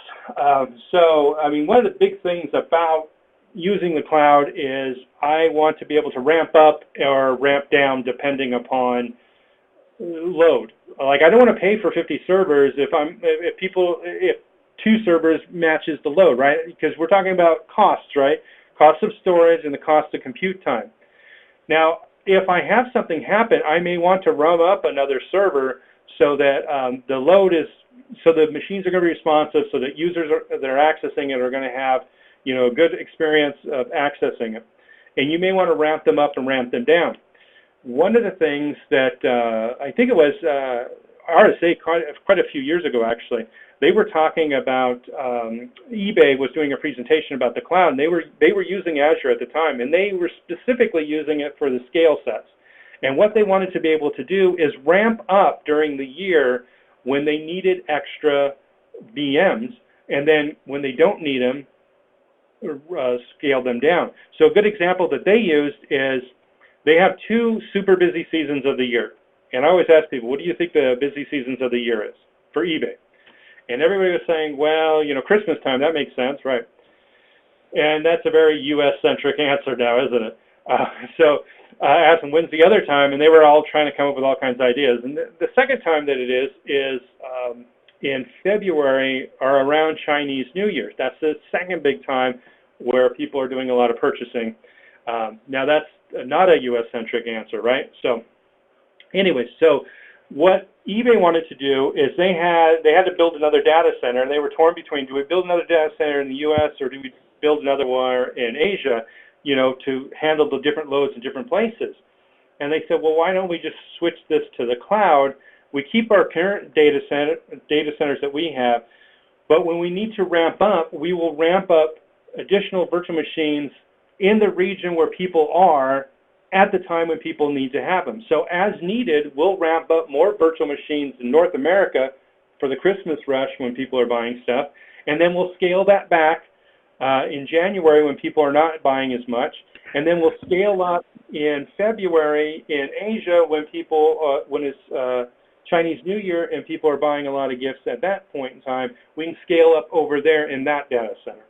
One of the big things about using the cloud is I want to be able to ramp up or ramp down depending upon load. Like, I don't want to pay for 50 servers if 2 servers matches the load, right? Because we're talking about costs, right? Cost of storage and the cost of compute time. Now, if I have something happen, I may want to run up another server so that so the machines are going to be responsive, so that users that are accessing it are going to have, a good experience of accessing it. And you may want to ramp them up and ramp them down. One of the things that I think it was RSA quite a few years ago, actually, they were talking about eBay was doing a presentation about the cloud, and they were using Azure at the time, and they were specifically using it for the scale sets. And what they wanted to be able to do is ramp up during the year when they needed extra VMs, and then when they don't need them, scale them down. So a good example that they used is they have 2 super busy seasons of the year. And I always ask people, what do you think the busy seasons of the year is for eBay? And everybody was saying, well, Christmas time, that makes sense, right? And that's a very US-centric answer now, isn't it? So I asked them, when's the other time? And they were all trying to come up with all kinds of ideas. And the second time that it is in February or around Chinese New Year. That's the second big time where people are doing a lot of purchasing. Now, that's not a US-centric answer, right? So anyway, so what eBay wanted to do is they had to build another data center, and they were torn between, do we build another data center in the US or do we build another one in Asia, to handle the different loads in different places? And they said, well, why don't we just switch this to the cloud? We keep our parent data centers that we have, but when we need to ramp up, we will ramp up additional virtual machines in the region where people are at the time when people need to have them. So as needed, we'll ramp up more virtual machines in North America for the Christmas rush when people are buying stuff, and then we'll scale that back in January when people are not buying as much, and then we'll scale up in February in Asia when when it's Chinese New Year and people are buying a lot of gifts at that point in time. We can scale up over there in that data center.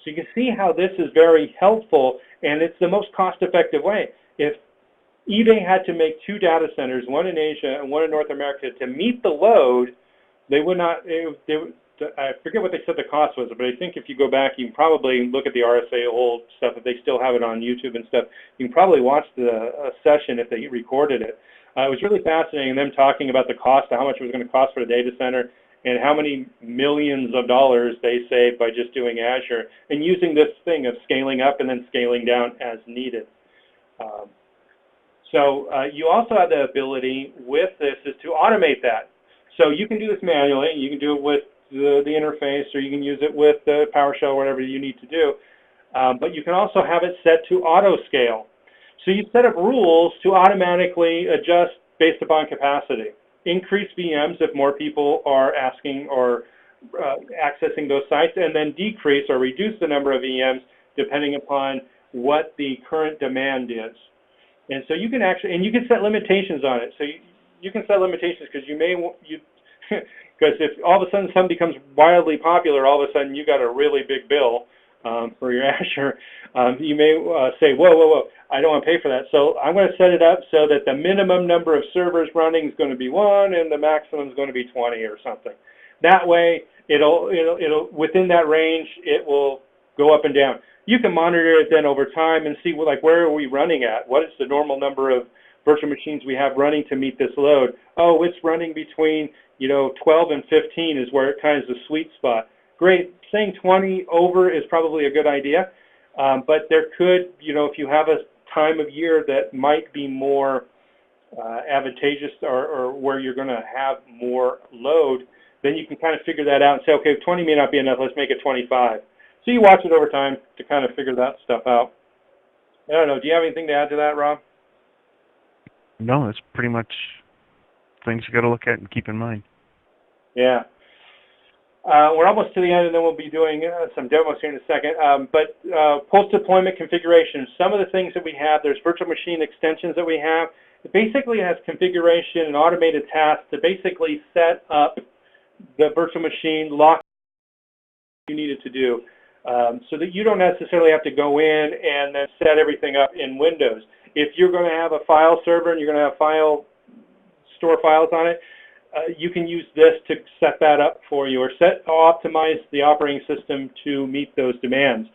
So you can see how this is very helpful, and it's the most cost-effective way. If eBay had to make 2 data centers, one in Asia and one in North America, to meet the load, they would not, I forget what they said the cost was, but I think if you go back, you can probably look at the RSA old stuff, if they still have it on YouTube and stuff, you can probably watch the session if they recorded it. It was really fascinating, them talking about the cost, how much it was going to cost for a data center, and how many millions of dollars they saved by just doing Azure, and using this thing of scaling up and then scaling down as needed. So you also have the ability with this is to automate that. So you can do this manually, you can do it with the interface, or you can use it with the PowerShell, whatever you need to do. But you can also have it set to AutoScale. So you set up rules to automatically adjust based upon capacity. Increase VMs if more people are asking or accessing those sites, and then decrease or reduce the number of VMs depending upon what the current demand is. And so you can actually, and you can set limitations on it. So you can set limitations because because if all of a sudden something becomes wildly popular, all of a sudden you got a really big bill for your Azure. You may say, whoa, I don't want to pay for that. So I'm going to set it up so that the minimum number of servers running is going to be 1 and the maximum is going to be 20 or something. That way, it'll within that range, it will go up and down. You can monitor it then over time and see where are we running at? What is the normal number of virtual machines we have running to meet this load? Oh, it's running between 12 and 15 is where it kind of is the sweet spot. Great. Saying 20 over is probably a good idea, but there could, if you have a time of year that might be more advantageous or where you're going to have more load, then you can kind of figure that out and say, okay, 20 may not be enough, let's make it 25. So you watch it over time to kind of figure that stuff out. I don't know, do you have anything to add to that, Rob? No, it's pretty much things you got to look at and keep in mind. Yeah. We're almost to the end, and then we'll be doing some demos here in a second. But post-deployment configuration, some of the things that we have, there's virtual machine extensions that we have. It basically has configuration and automated tasks to basically set up the virtual machine, lock you need it to do, so that you don't necessarily have to go in and then set everything up in Windows. If you're going to have a file server and you're going to have store files on it, you can use this to set that up for you, or optimize the operating system to meet those demands.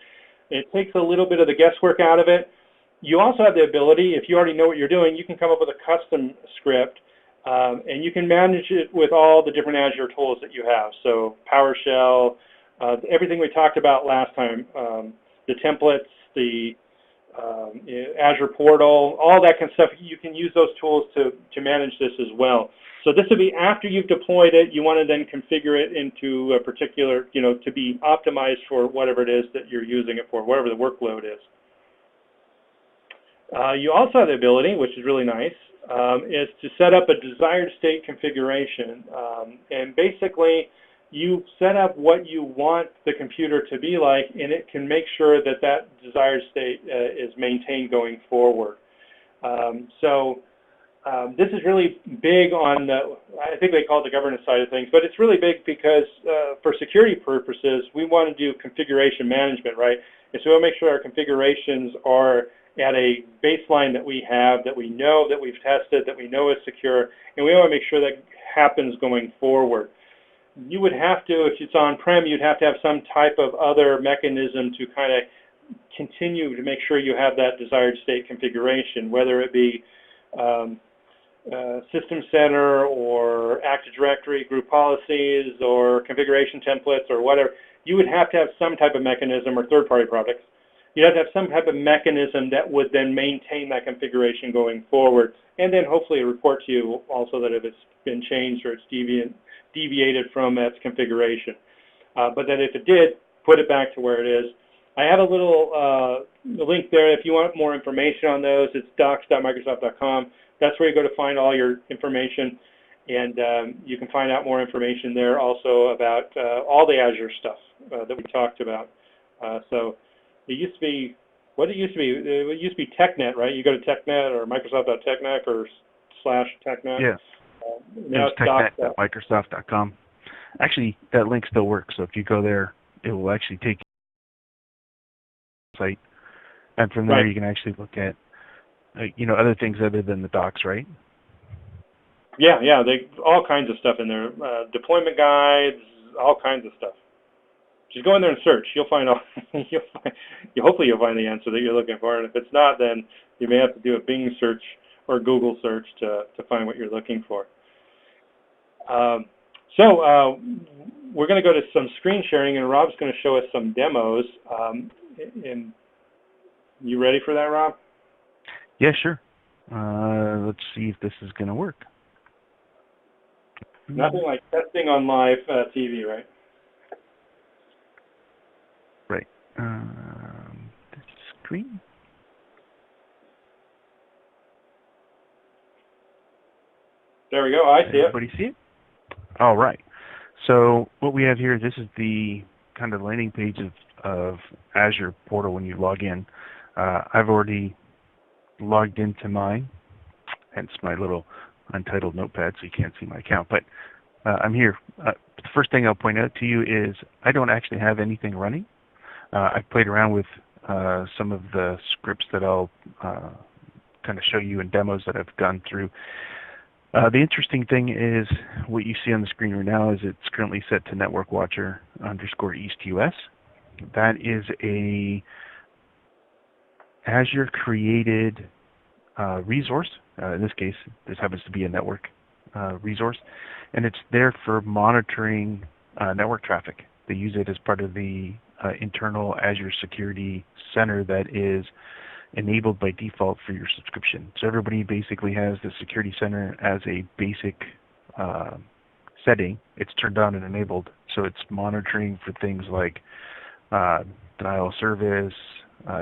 It takes a little bit of the guesswork out of it. You also have the ability, if you already know what you're doing, you can come up with a custom script, and you can manage it with all the different Azure tools that you have. So PowerShell, everything we talked about last time, the templates, the Azure Portal, all that kind of stuff, you can use those tools to manage this as well. So this would be after you've deployed it, you want to then configure it into a particular, to be optimized for whatever it is that you're using it for, whatever the workload is. You also have the ability, which is really nice, is to set up a desired state configuration. And basically, you set up what you want the computer to be like, and it can make sure that that desired state is maintained going forward. This is really big on the, I think they call it the governance side of things, but it's really big because for security purposes, we want to do configuration management, right? And so we'll make sure our configurations are at a baseline that we have, that we know, that we've tested, that we know is secure, and we want to make sure that happens going forward. You would have to, if it's on-prem, you'd have to have some type of other mechanism to kind of continue to make sure you have that desired state configuration, whether it be System Center or Active Directory group policies or configuration templates or whatever. You would have to have some type of mechanism, or third-party products. You have to have some type of mechanism that would then maintain that configuration going forward, and then hopefully report to you also that if it's been changed or it's deviated from its configuration. But then if it did, put it back to where it is. I have a little link there. If you want more information on those, it's docs.microsoft.com. That's where you go to find all your information, and you can find out more information there also about all the Azure stuff that we talked about. So it used to be, what it used to be? It used to be TechNet, right? You go to TechNet or Microsoft.TechNet or /TechNet. Yeah. Now it's technet.microsoft.com. Actually, that link still works, so if you go there, it will actually take site, and from there Right. you can actually look at other things other than the docs, right? Yeah, they all kinds of stuff in there. Deployment guides, all kinds of stuff. Just go in there and search. You'll find all. Hopefully you'll find the answer that you're looking for, and if it's not, then you may have to do a Bing search or Google search to find what you're looking for. So we're going to go to some screen sharing, and Rob's going to show us some demos. And you ready for that, Rob? Yeah, sure. Let's see if this is going to work. Nothing like testing on live TV, right? Right. Screen. There we go. I see it. Everybody see it? All right. So what we have here, this is the kind of landing page of Azure Portal when you log in. I've already logged into mine, hence my little untitled notepad, so you can't see my account. But I'm here. The first thing I'll point out to you is I don't actually have anything running. I've played around with some of the scripts that I'll kind of show you in demos that I've gone through. The interesting thing is what you see on the screen right now is it's currently set to network watcher _east_US. That is a Azure created resource. In this case, this happens to be a network resource, and it's there for monitoring network traffic. They use it as part of the internal Azure Security Center that is enabled by default for your subscription. So everybody basically has the Security Center as a basic setting. It's turned on and enabled, so it's monitoring for things like denial of service,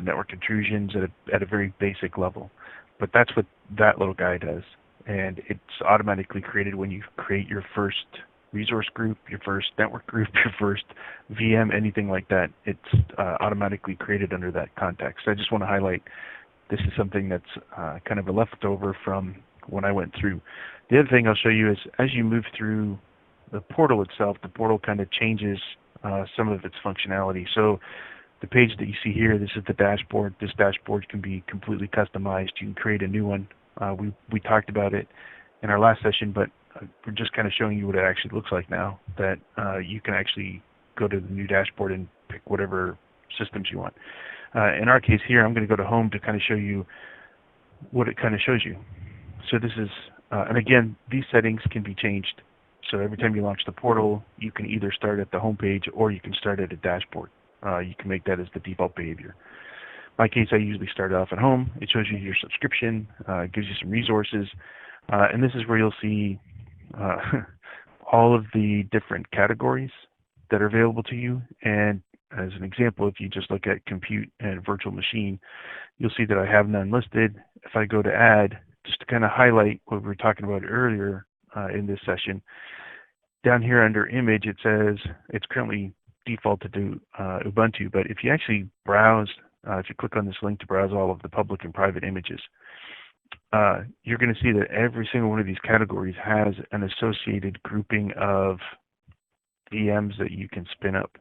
network intrusions at a very basic level. But that's what that little guy does, and it's automatically created when you create your first resource group, your first network group, your first VM, anything like that. It's automatically created under that context. I just want to highlight this is something that's kind of a leftover from when I went through. The other thing I'll show you is as you move through the portal itself, the portal kind of changes some of its functionality. So the page that you see here, this is the dashboard. This dashboard can be completely customized. You can create a new one. We talked about it in our last session, but we're just kind of showing you what it actually looks like now, that you can actually go to the new dashboard and pick whatever systems you want. In our case here, I'm going to go to Home to kind of show you what it kind of shows you. So this is, and again, these settings can be changed. So every time you launch the portal, you can either start at the home page or you can start at a dashboard. You can make that as the default behavior. In my case, I usually start off at home. It shows you your subscription, gives you some resources, and this is where you'll see all of the different categories that are available to you. And as an example, if you just look at compute and virtual machine, you'll see that I have none listed. If I go to add, just to kind of highlight what we were talking about earlier in this session, down here under image, it says it's currently defaulted to Ubuntu, but if you actually browse, if you click on this link to browse all of the public and private images, you're going to see that every single one of these categories has an associated grouping of VMs that you can spin up.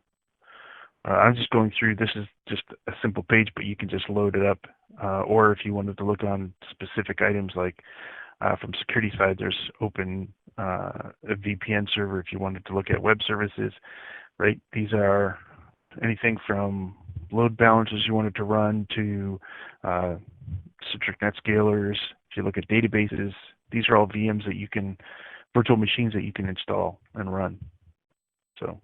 I'm just going through, this is just a simple page, but you can just load it up, or if you wanted to look on specific items like from security side, there's open a VPN server if you wanted to look at web services, right? These are anything from load balancers you wanted to run to Citrix NetScalers. If you look at databases, these are all VMs that you can, virtual machines that you can install and run. So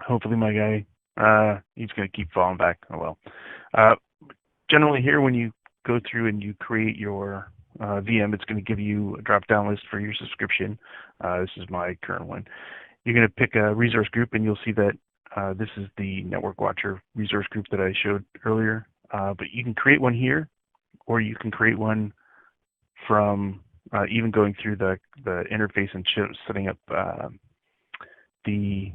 hopefully my guy, he's going to keep falling back. Oh well. Generally here, when you go through and you create your VM, it's going to give you a drop-down list for your subscription. This is my current one. You're going to pick a resource group, and you'll see that this is the Network Watcher resource group that I showed earlier. But you can create one here, or you can create one from even going through the interface and setting up the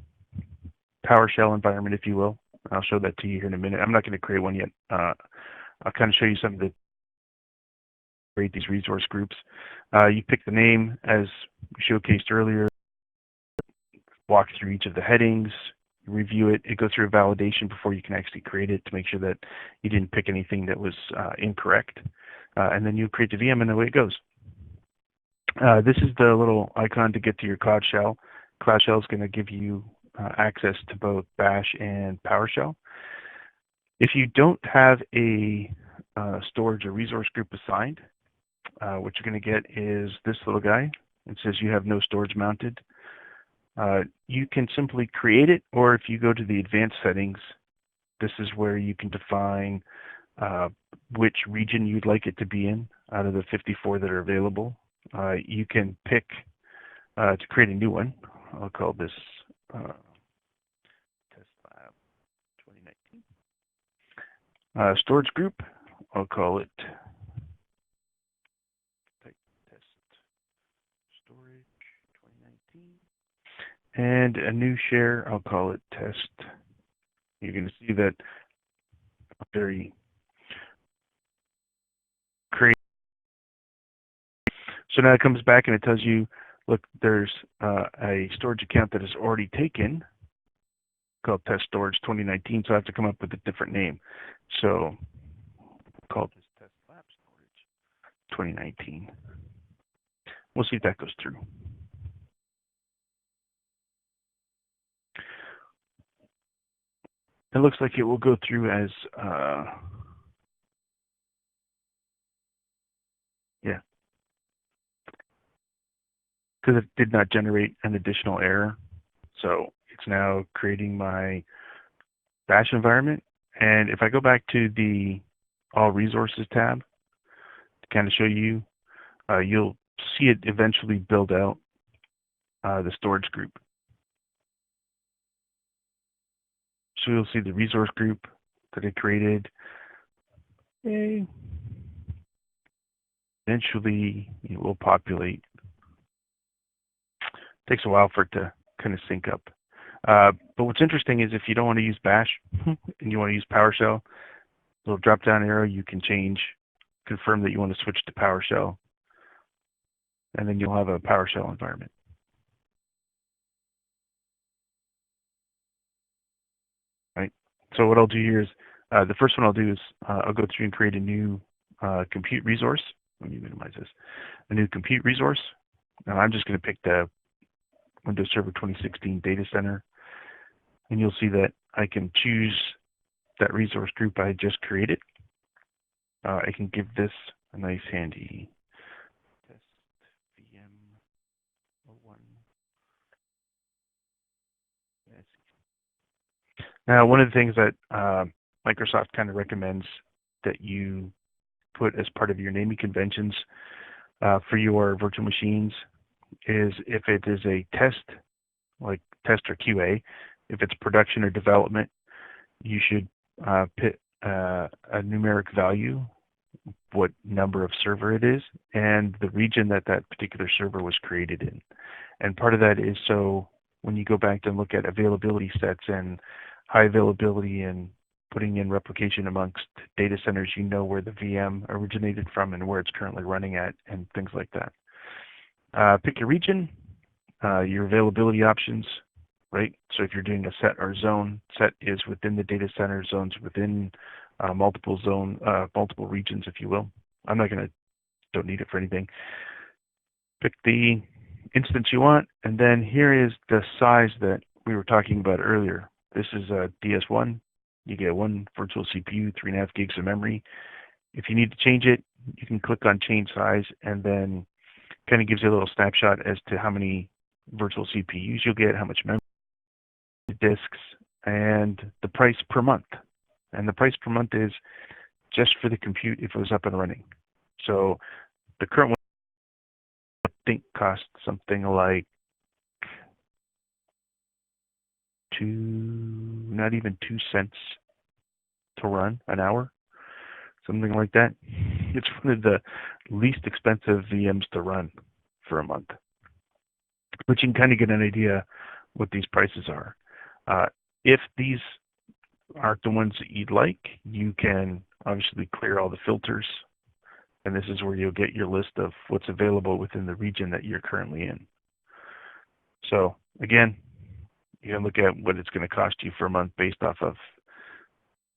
PowerShell environment, if you will. I'll show that to you here in a minute. I'm not going to create one yet. I'll kind of show you some of the create these resource groups. You pick the name as showcased earlier, walk through each of the headings, you review it, it goes through a validation before you can actually create it to make sure that you didn't pick anything that was incorrect. And then you create the VM and away it goes. This is the little icon to get to your Cloud Shell. Cloud Shell is going to give you access to both Bash and PowerShell. If you don't have a storage or resource group assigned, what you're going to get is this little guy. It says you have no storage mounted. You can simply create it, or if you go to the advanced settings, this is where you can define which region you'd like it to be in out of the 54 that are available. You can pick to create a new one. I'll call this Test Lab 2019. Storage group, I'll call it Test Storage 2019. And a new share, I'll call it Test. You're going to see that very creative. So now it comes back and it tells you, look, there's a storage account that is already taken called Test Storage 2019, so I have to come up with a different name. So we'll call this Test Lab Storage 2019. We'll see if that goes through. It looks like it will go through as, yeah, because it did not generate an additional error. So it's now creating my Bash environment. And if I go back to the All Resources tab to kind of show you, you'll see it eventually build out the storage group. So you'll see the resource group that I created. Eventually, it will populate. Takes a while for it to kind of sync up. But what's interesting is if you don't want to use Bash and you want to use PowerShell, little drop-down arrow, you can change, confirm that you want to switch to PowerShell, and then you'll have a PowerShell environment. Right. So what I'll do here is, the first one I'll do is I'll go through and create a new compute resource. Let me minimize this. A new compute resource. Now I'm just going to pick the Windows Server 2016 data center, and you'll see that I can choose that resource group I just created. I can give this a nice handy test VM01. Now, one of the things that Microsoft kind of recommends that you put as part of your naming conventions for your virtual machines is if it is a test, like test or QA, if it's production or development, you should put a numeric value, what number of server it is, and the region that that particular server was created in. And part of that is so when you go back and look at availability sets and high availability and putting in replication amongst data centers, you know where the VM originated from and where it's currently running at and things like that. Pick your region, your availability options, right? So if you're doing a set or zone, set is within the data center, zones within multiple regions, if you will. I'm not going to, don't need it for anything. Pick the instance you want, and then here is the size that we were talking about earlier. This is a DS1. You get one virtual CPU, 3.5 gigs of memory. If you need to change it, you can click on change size, and then kind of gives you a little snapshot as to how many virtual CPUs you'll get, how much memory, disks, and the price per month. And the price per month is just for the compute if it was up and running. So the current one I think costs something like not even 2 cents to run an hour, something like that. It's one of the least expensive VMs to run for a month. But you can kind of get an idea what these prices are. If these aren't the ones that you'd like, you can obviously clear all the filters, and this is where you'll get your list of what's available within the region that you're currently in. So again, You can look at what it's going to cost you for a month based off of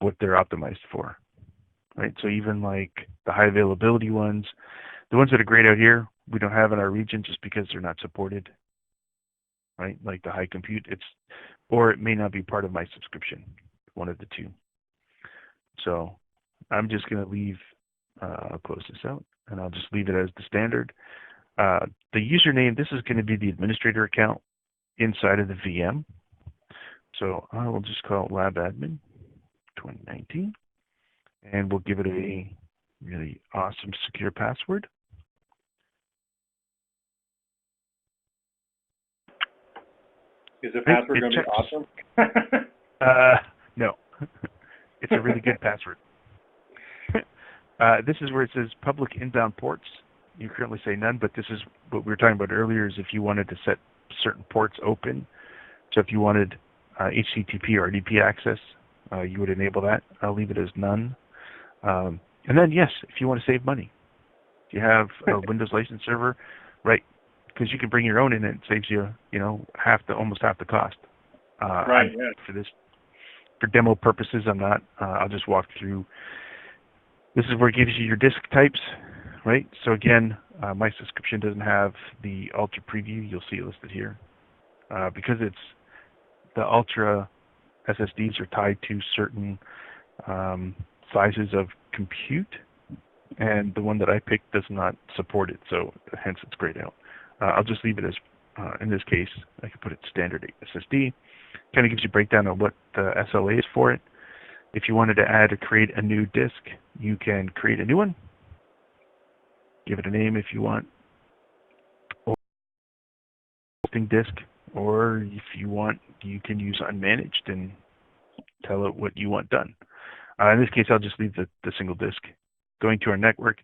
what they're optimized for, right? So even like the high availability ones, the ones that are great out here, we don't have in our region just because they're not supported, right? Like the high compute, or it may not be part of my subscription, one of the two. So I'm just going to leave, I'll close this out, and I'll just leave it as the standard. The username, this is going to be the administrator account inside of the VM. So I will just call it Lab Admin 2019, and we'll give it a really awesome secure password. Is the password going to be awesome? No. It's a really good password. This is where it says public inbound ports. You currently say none, but this is what we were talking about earlier, is if you wanted to set certain ports open. So if you wanted HTTP or RDP access, you would enable that. I'll leave it as none. And then, yes, if you want to save money. If you have a Windows license server, right, because you can bring your own in, and it saves you, almost half the cost. Right, yeah. For demo purposes, I'm not. I'll just walk through. This is where it gives you your disk types, right? So again, my subscription doesn't have the Ultra Preview. You'll see it listed here. Because it's the Ultra SSDs are tied to certain sizes of compute, and the one that I picked does not support it, so hence it's grayed out. I'll just leave it as, in this case, I could put it standard SSD. Kind of gives you a breakdown of what the SLA is for it. If you wanted to create a new disk, you can create a new one. Give it a name if you want. Or hosting disk, or if you want, you can use unmanaged and tell it what you want done. In this case, I'll just leave the single disk. Going to our network,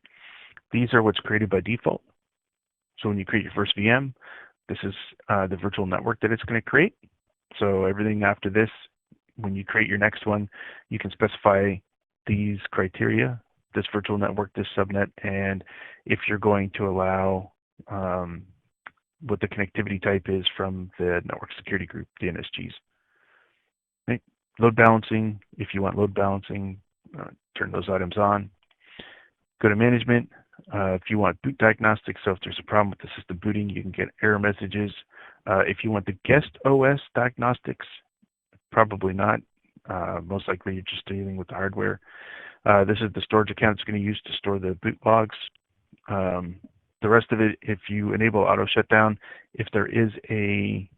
these are what's created by default. So when you create your first VM, this is the virtual network that it's going to create. So everything after this, when you create your next one, you can specify these criteria, this virtual network, this subnet, and if you're going to allow what the connectivity type is from the network security group, the NSGs. Okay. Load balancing, if you want load balancing, turn those items on. Go to management. If you want boot diagnostics, so if there's a problem with the system booting, you can get error messages. If you want the guest OS diagnostics, probably not. Most likely you're just dealing with the hardware. This is the storage account it's going to use to store the boot logs. The rest of it, if you enable auto shutdown, if there is a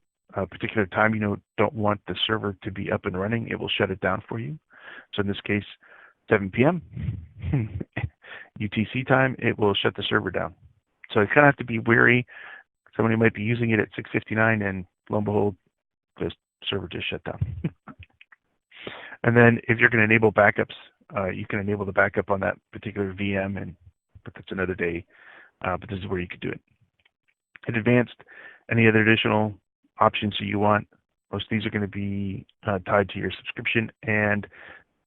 particular time you don't want the server to be up and running, it will shut it down for you. So in this case, 7 p.m. UTC time, it will shut the server down. So you kind of have to be wary. Somebody might be using it at 6:59, and lo and behold, the server just shut down. And then if you're going to enable backups, you can enable the backup on that particular VM, but that's another day. But this is where you could do it. In advanced, any other additional options that you want, most of these are going to be tied to your subscription and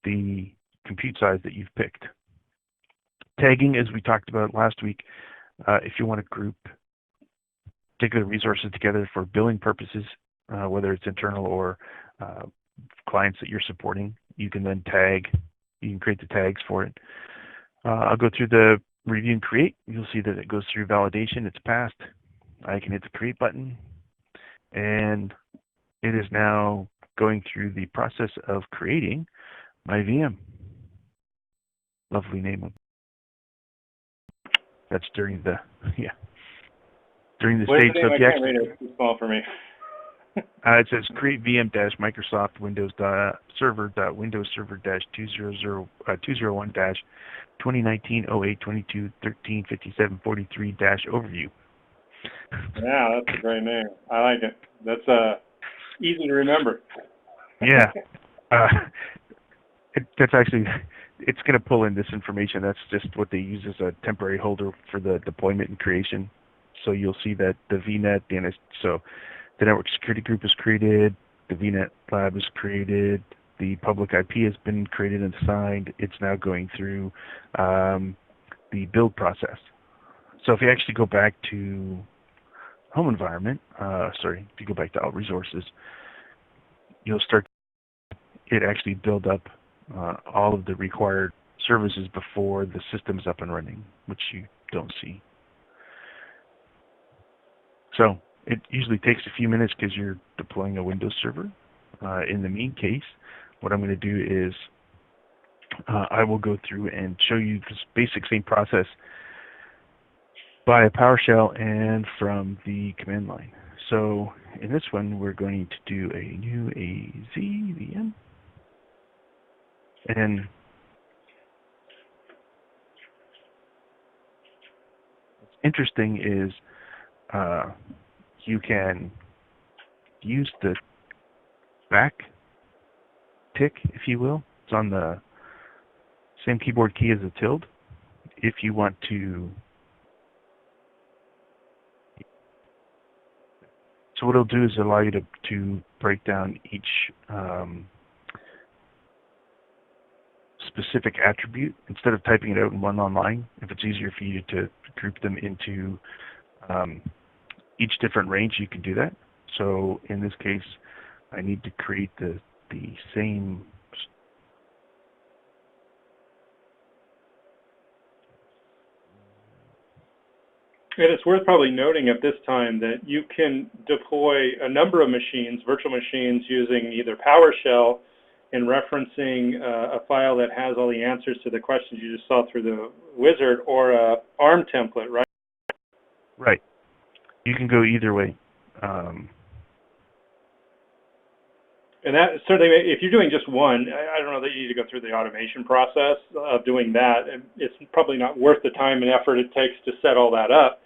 the compute size that you've picked. Tagging, as we talked about last week, if you want to group particular resources together for billing purposes, whether it's internal or clients that you're supporting, you can then tag. You can create the tags for it. I'll go through the review and create. You'll see that it goes through validation. It's passed. I can hit the create button, and it is now going through the process of creating my VM. Lovely name. That's during the during the stage. So if you actually, it's too small for me. it says create VM Microsoft Windows server Windows server 201 2019 08 22 13 57 43 overview. Yeah, that's a great name. I like it. That's easy to remember. Yeah. That's actually, it's going to pull in this information. That's just what they use as a temporary holder for the deployment and creation. So you'll see that the VNet, so the network security group is created, the VNet lab is created, the public IP has been created and assigned. It's now going through the build process. So if you actually go back to home environment, if you go back to all resources, you'll start it actually build up all of the required services before the system's up and running, which you don't see. So it usually takes a few minutes because you're deploying a Windows server. In the mean case, what I'm going to do is I will go through and show you this basic same process via PowerShell and from the command line. So in this one, we're going to do a new AZ VM. And what's interesting is you can use the back tick, if you will. It's on the same keyboard key as the tilde. If you want to, so what it'll do is allow you to break down each specific attribute instead of typing it out in one line. If it's easier for you to group them into each different range, you can do that. So in this case, I need to create the same. And it's worth probably noting at this time that you can deploy a number of machines, virtual machines, using either PowerShell and referencing a file that has all the answers to the questions you just saw through the wizard, or a ARM template, right? Right. You can go either way. And that certainly, if you're doing just one, I don't know that you need to go through the automation process of doing that. It's probably not worth the time and effort it takes to set all that up.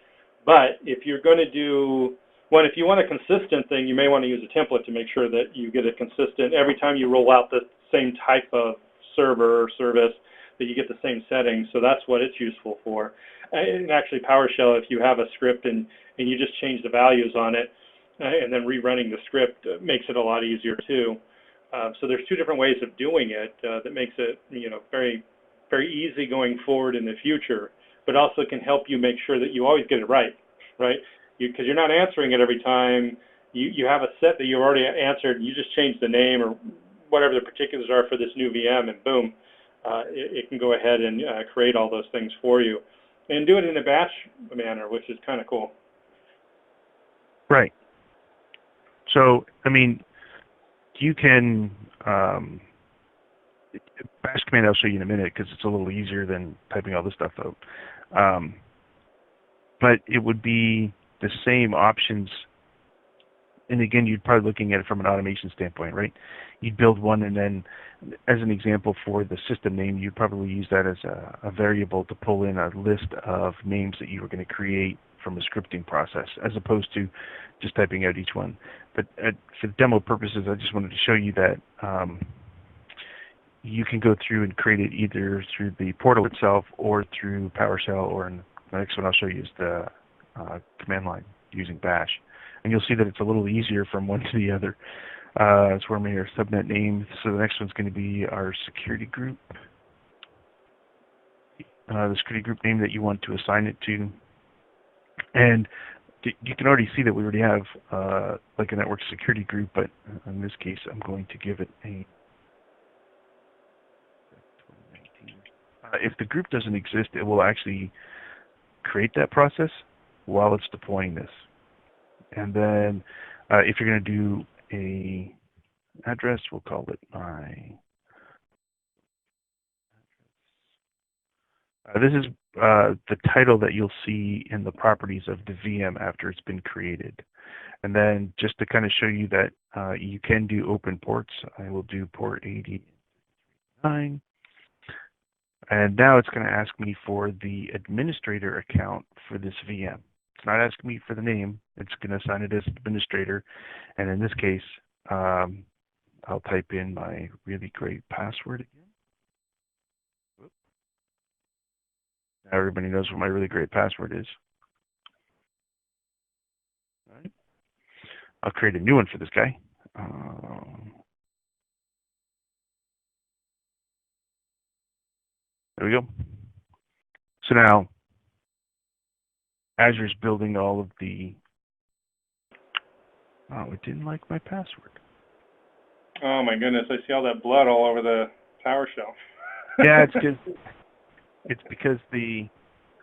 But if you're going to do one, if you want a consistent thing, you may want to use a template to make sure that you get it consistent every time you roll out the same type of server or service, that you get the same settings. So that's what it's useful for. And actually, PowerShell, if you have a script and you just change the values on it, and then rerunning the script makes it a lot easier too. So there's two different ways of doing it that makes it, very, very easy going forward in the future, but also can help you make sure that you always get it right? Because you're not answering it every time. You have a set that you already answered, and you just change the name or whatever the particulars are for this new VM, and boom, it can go ahead and create all those things for you. And do it in a batch manner, which is kind of cool. Right. So, I mean, you can, bash command I'll show you in a minute because it's a little easier than typing all this stuff out. But it would be the same options. And again, you'd probably looking at it from an automation standpoint, right? You'd build one, and then as an example for the system name, you'd probably use that as a variable to pull in a list of names that you were going to create from a scripting process, as opposed to just typing out each one. But for demo purposes, I just wanted to show you that you can go through and create it either through the portal itself or through PowerShell, or in the next one I'll show you is the command line using bash. And you'll see that it's a little easier from one to the other. It's where our subnet name. So the next one's going to be our security group. The security group name that you want to assign it to. And you can already see that we already have like a network security group, but in this case, I'm going to give it a. If the group doesn't exist, it will actually create that process while it's deploying this. And then if you're going to do a address, we'll call it my. This is the title that you'll see in the properties of the VM after it's been created. And then just to kind of show you that you can do open ports, I will do port 89. And now it's going to ask me for the administrator account for this VM. It's not asking me for the name. It's going to assign it as administrator. And in this case, I'll type in my really great password again. Now everybody knows what my really great password is. All right. I'll create a new one for this guy. There we go. So now Azure's building all of the. Oh, it didn't like my password. Oh my goodness, I see all that blood all over the PowerShell. Yeah, it's because it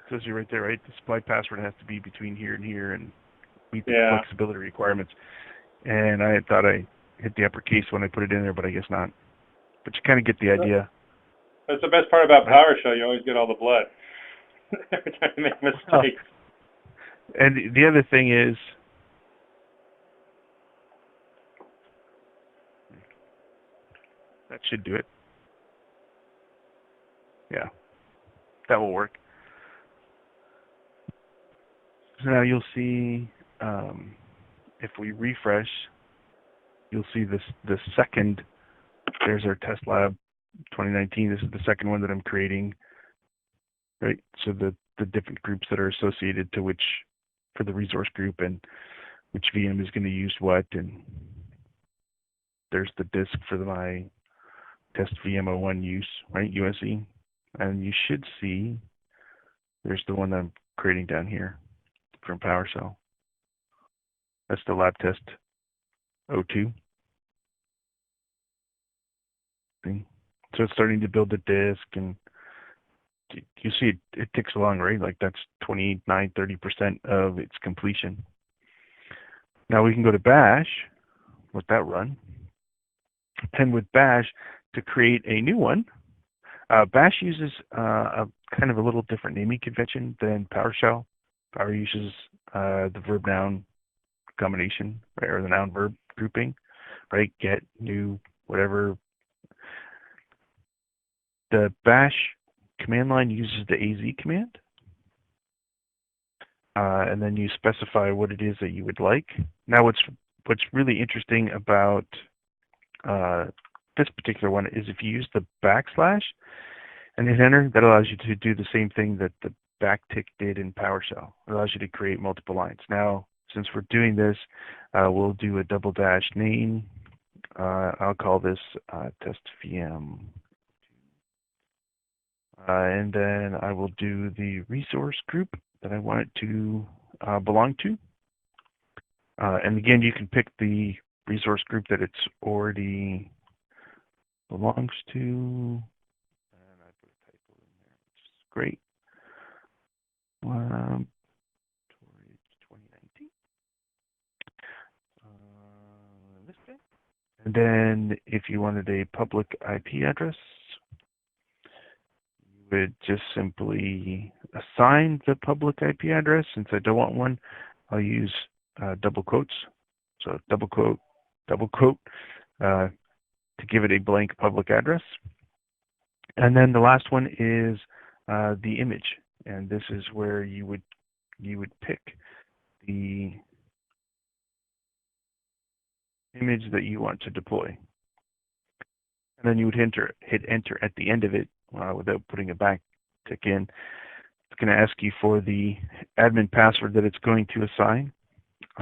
says you right there, right? The supply password has to be between here and here and meet the flexibility requirements. And I thought I hit the uppercase when I put it in there, but I guess not. But you kind of get the idea. That's the best part about PowerShell. You always get all the blood every time you make mistakes. And the other thing is, that should do it. Yeah, that will work. So now you'll see, if we refresh, you'll see the second, there's our test lab 2019. This is the second one that I'm creating, right? So the different groups that are associated to which, for the resource group, and which VM is going to use what, and there's the disk for my test VM01 use, right, USE. And you should see, there's the one that I'm creating down here from PowerShell. That's the lab test 02. See? So it's starting to build the disk, and you see it ticks along, right? Like that's 29, 30% of its completion. Now we can go to Bash, let that run. And with Bash, to create a new one, Bash uses a kind of a little different naming convention than PowerShell. Power uses the verb-noun combination, right, or the noun-verb grouping, right? Get, new, whatever. The Bash command line uses the AZ command, and then you specify what it is that you would like. Now, what's really interesting about this particular one is if you use the backslash and hit enter, that allows you to do the same thing that the backtick did in PowerShell. It allows you to create multiple lines. Now, since we're doing this, we'll do a double dash name. I'll call this test VM. And then I will do the resource group that I want it to belong to. And again, you can pick the resource group that it's already belongs to. And I put a typo in there, which is great. 2019. This guy. And then if you wanted a public IP address, you would just simply assign the public IP address. Since I don't want one, I'll use double quotes. So double quote, to give it a blank public address. And then the last one is the image. And this is where you would pick the image that you want to deploy. And then you would hit enter at the end of it without putting a backtick in. It's going to ask you for the admin password that it's going to assign. It's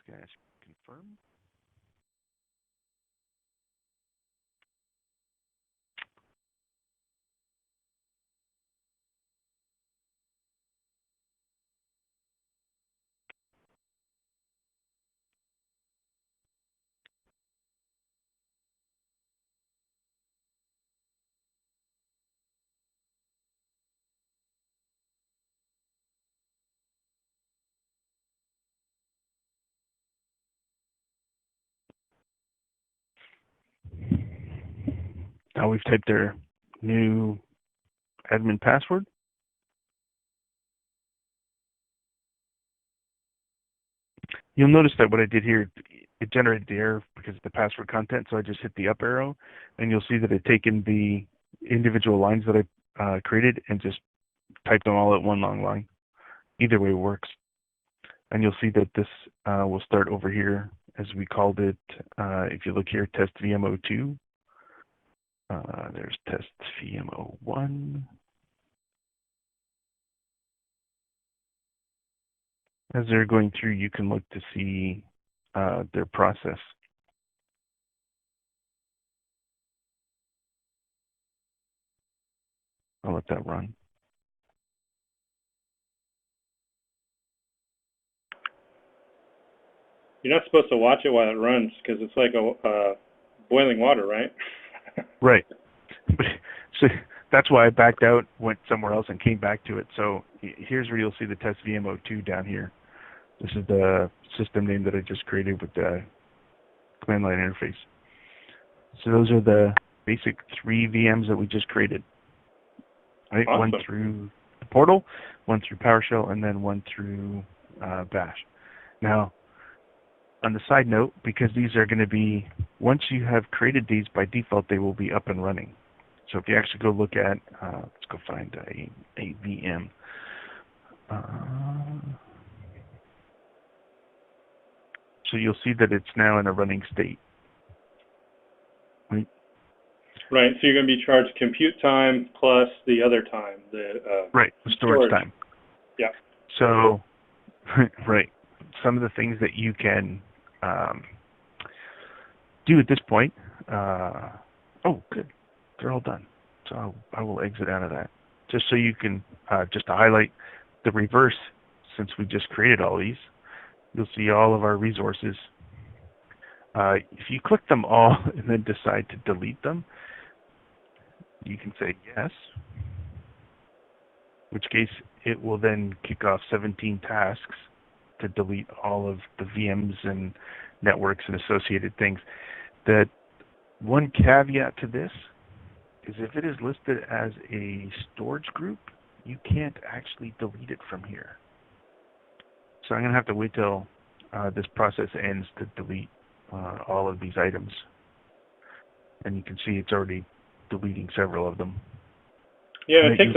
going to ask you to confirm. Now we've typed their new admin password. You'll notice that what I did here, it generated the error because of the password content, so I just hit the up arrow, and you'll see that it's taken the individual lines that I created and just typed them all at one long line. Either way works. And you'll see that this will start over here, as we called it. If you look here, test VM02. There's test VM01. As they're going through, you can look to see their process. I'll let that run. You're not supposed to watch it while it runs because it's like boiling water, right? Right. So that's why I backed out, went somewhere else, and came back to it. So here's where you'll see the test VM02 down here. This is the system name that I just created with the command line interface. So those are the basic 3 VMs that we just created. Right? Awesome. One through the portal, one through PowerShell, and then one through Bash. Now, on the side note, because these are going to be, once you have created these, by default, they will be up and running. So if you actually go look at, let's go find a VM. So you'll see that it's now in a running state. Right? Right, so you're going to be charged compute time plus the other time, right, the storage time. Yeah. So, right, some of the things that you can do at this point. Oh, good, they're all done. So I will exit out of that, just so you can just to highlight the reverse. Since we just created all these, you'll see all of our resources. If you click them all and then decide to delete them, you can say yes, in which case it will then kick off 17 tasks to delete all of the VMs and networks and associated things. That one caveat to this is if it is listed as a storage group, you can't actually delete it from here. So I'm going to have to wait till this process ends to delete all of these items. And you can see it's already deleting several of them. Yeah, it takes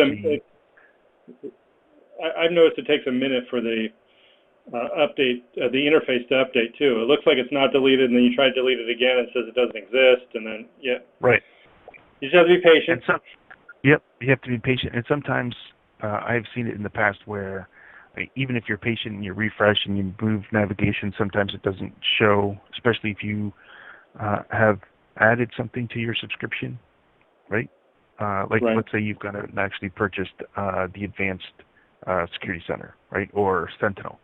I've noticed it takes a minute for the update, the interface to update too. It looks like it's not deleted, and then you try to delete it again, and it says it doesn't exist, and then, yeah. Right. You just have to be patient. Yep, you have to be patient. And sometimes I've seen it in the past where even if you're patient and you refresh and you move navigation, sometimes it doesn't show, especially if you have added something to your subscription, right? Like, right. Let's say you've gone out and actually purchased the Advanced Security Center, right, or Sentinel.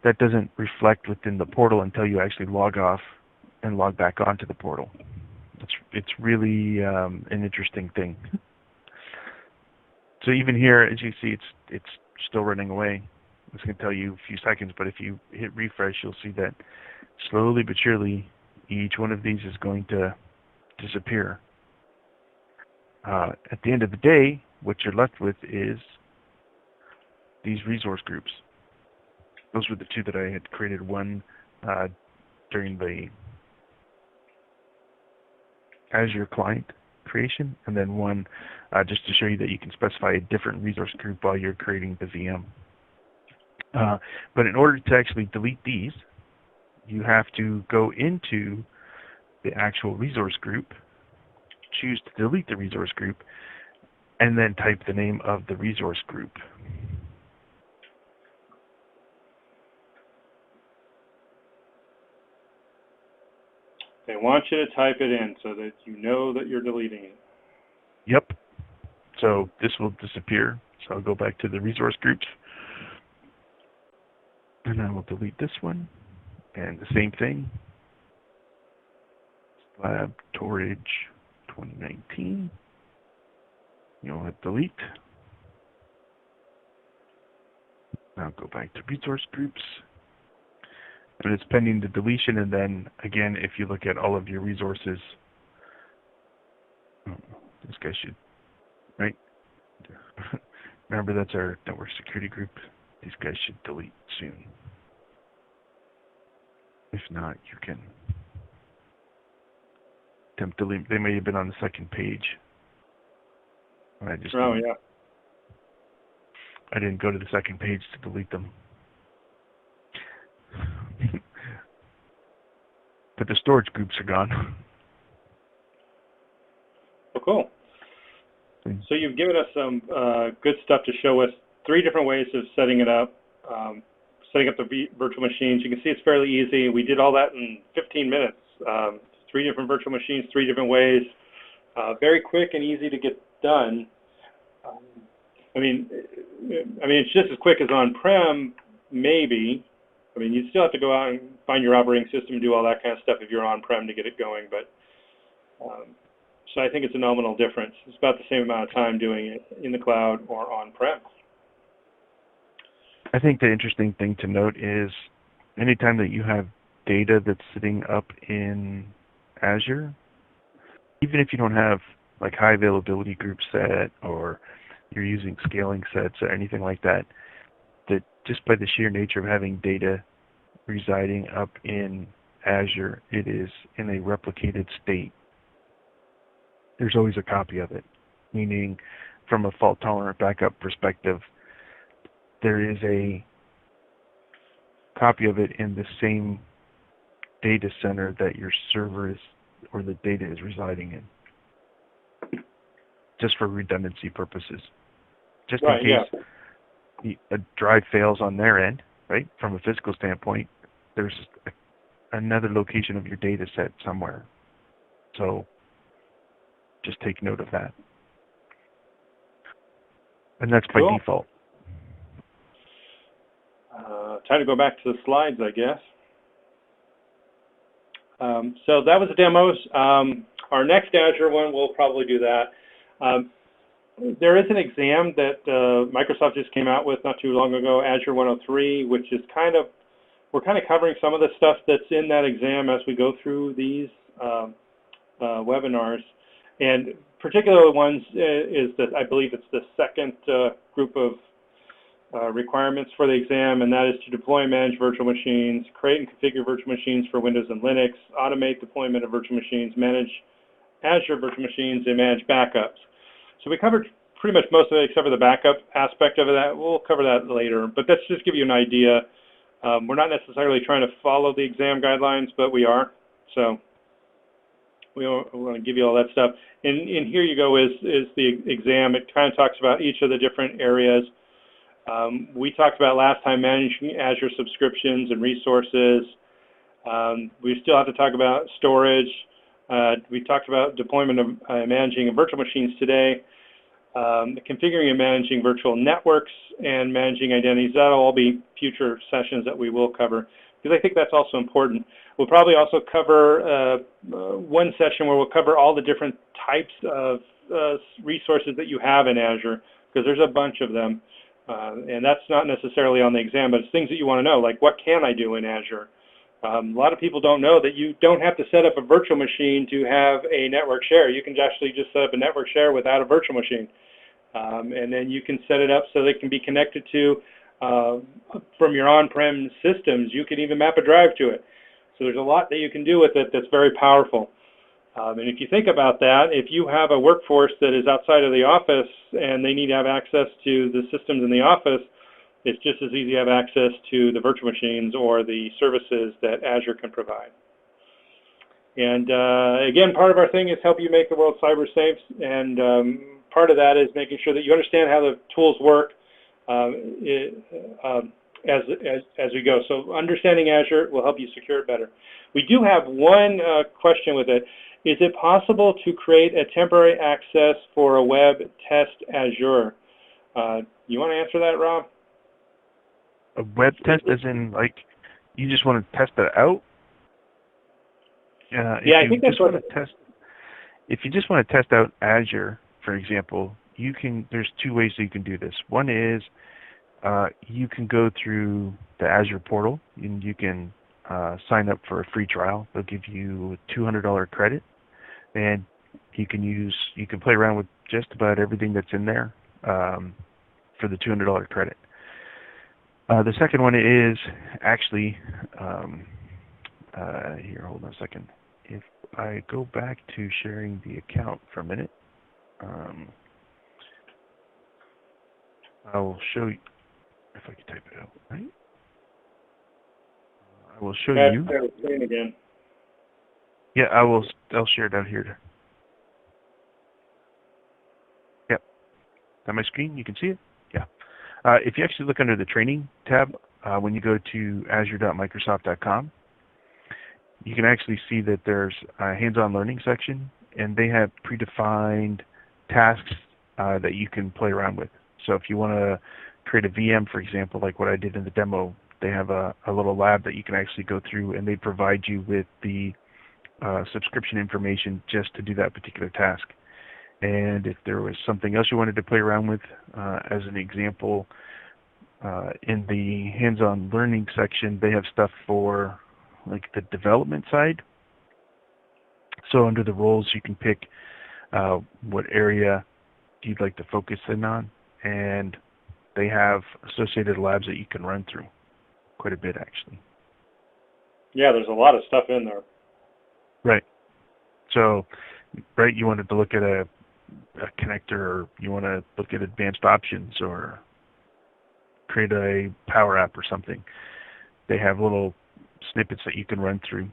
That doesn't reflect within the portal until you actually log off and log back onto the portal. It's really an interesting thing. So even here, as you see, it's still running away. It's going to tell you a few seconds, but if you hit refresh, you'll see that slowly but surely, each one of these is going to disappear. At the end of the day, what you're left with is these resource groups. Those were the two that I had created, one during the Azure client creation, and then one just to show you that you can specify a different resource group while you're creating the VM. But in order to actually delete these, you have to go into the actual resource group, choose to delete the resource group, and then type the name of the resource group. They want you to type it in so that you know that you're deleting it. Yep. So this will disappear. So I'll go back to the resource groups. And I will delete this one. And the same thing. Lab Storage 2019. You'll hit delete. Now go back to resource groups. And it's pending the deletion, and then again, if you look at all of your resources, this guy should, right? Remember, that's our network security group. These guys should delete soon. If not, you can attempt to delete. They may have been on the second page. I just yeah. I didn't go to the second page to delete them. But the storage groups are gone. Oh, cool. So you've given us some good stuff to show us 3 different ways of setting it up, setting up the virtual machines. You can see it's fairly easy. We did all that in 15 minutes. 3 different virtual machines, 3 different ways. Very quick and easy to get done. I mean, it's just as quick as on-prem, maybe. I mean, you still have to go out and find your operating system and do all that kind of stuff if you're on-prem to get it going, but so I think it's a nominal difference. It's about the same amount of time doing it in the cloud or on-prem. I think the interesting thing to note is anytime that you have data that's sitting up in Azure, even if you don't have like high availability group set or you're using scaling sets or anything like that, that just by the sheer nature of having data residing up in Azure, it is in a replicated state. There's always a copy of it, meaning from a fault-tolerant backup perspective, there is a copy of it in the same data center that your server is, or the data is residing in, just for redundancy purposes. Just in case a drive fails on their end, right, from a physical standpoint, there's another location of your data set somewhere. So just take note of that. And that's by default. Time to go back to the slides, I guess. So that was the demos. Our next Azure one, we'll probably do that. There is an exam that Microsoft just came out with not too long ago, Azure 103, which is we're kind of covering some of the stuff that's in that exam as we go through these webinars. And particular ones is that I believe it's the second group of requirements for the exam, and that is to deploy and manage virtual machines, create and configure virtual machines for Windows and Linux, automate deployment of virtual machines, manage Azure virtual machines, and manage backups. So we covered pretty much most of it except for the backup aspect of that. We'll cover that later, but that's just give you an idea. We're not necessarily trying to follow the exam guidelines, but we are. So we want to give you all that stuff. And here you go is the exam. It kind of talks about each of the different areas. We talked about last time managing Azure subscriptions and resources. We still have to talk about storage. We talked about deployment of managing virtual machines today, configuring and managing virtual networks, and managing identities. That'll all be future sessions that we will cover, because I think that's also important. We'll probably also cover one session where we'll cover all the different types of resources that you have in Azure, because there's a bunch of them. And that's not necessarily on the exam, but it's things that you want to know, like what can I do in Azure? A lot of people don't know that you don't have to set up a virtual machine to have a network share. You can actually just set up a network share without a virtual machine. And then you can set it up so they can be connected to, from your on-prem systems. You can even map a drive to it. So there's a lot that you can do with it that's very powerful. And if you think about that, if you have a workforce that is outside of the office and they need to have access to the systems in the office, it's just as easy to have access to the virtual machines or the services that Azure can provide. And again, part of our thing is help you make the world cyber safe, and part of that is making sure that you understand how the tools work as we go. So understanding Azure will help you secure it better. We do have one question with it. Is it possible to create a temporary access for a web test Azure? You want to answer that, Rob? A web test as in, like, you just want to test it out? Yeah, I think that's what if you just want to test out Azure, for example, you can. There's two ways that you can do this. One is you can go through the Azure Portal and you can sign up for a free trial. They'll give you a $200 credit, and you can play around with just about everything that's in there for the $200 credit. The second one is actually here. Hold on a second. If I go back to sharing the account for a minute, I will show you if I can type it out. Right. I will show you. Again. Yeah, I'll share it out here. Yep. On my screen, you can see it? Yeah. If you actually look under the training tab, when you go to azure.microsoft.com, you can actually see that there's a hands-on learning section, and they have predefined tasks that you can play around with. So if you want to create a VM, for example, like what I did in the demo they have a little lab that you can actually go through, and they provide you with the subscription information just to do that particular task. And if there was something else you wanted to play around with, as an example, in the hands-on learning section, they have stuff for like the development side. So under the roles, you can pick what area you'd like to focus in on, and they have associated labs that you can run through. Quite a bit, actually. Yeah, there's a lot of stuff in there. Right. So, right, you wanted to look at a connector, or you want to look at advanced options, or create a power app or something. They have little snippets that you can run through.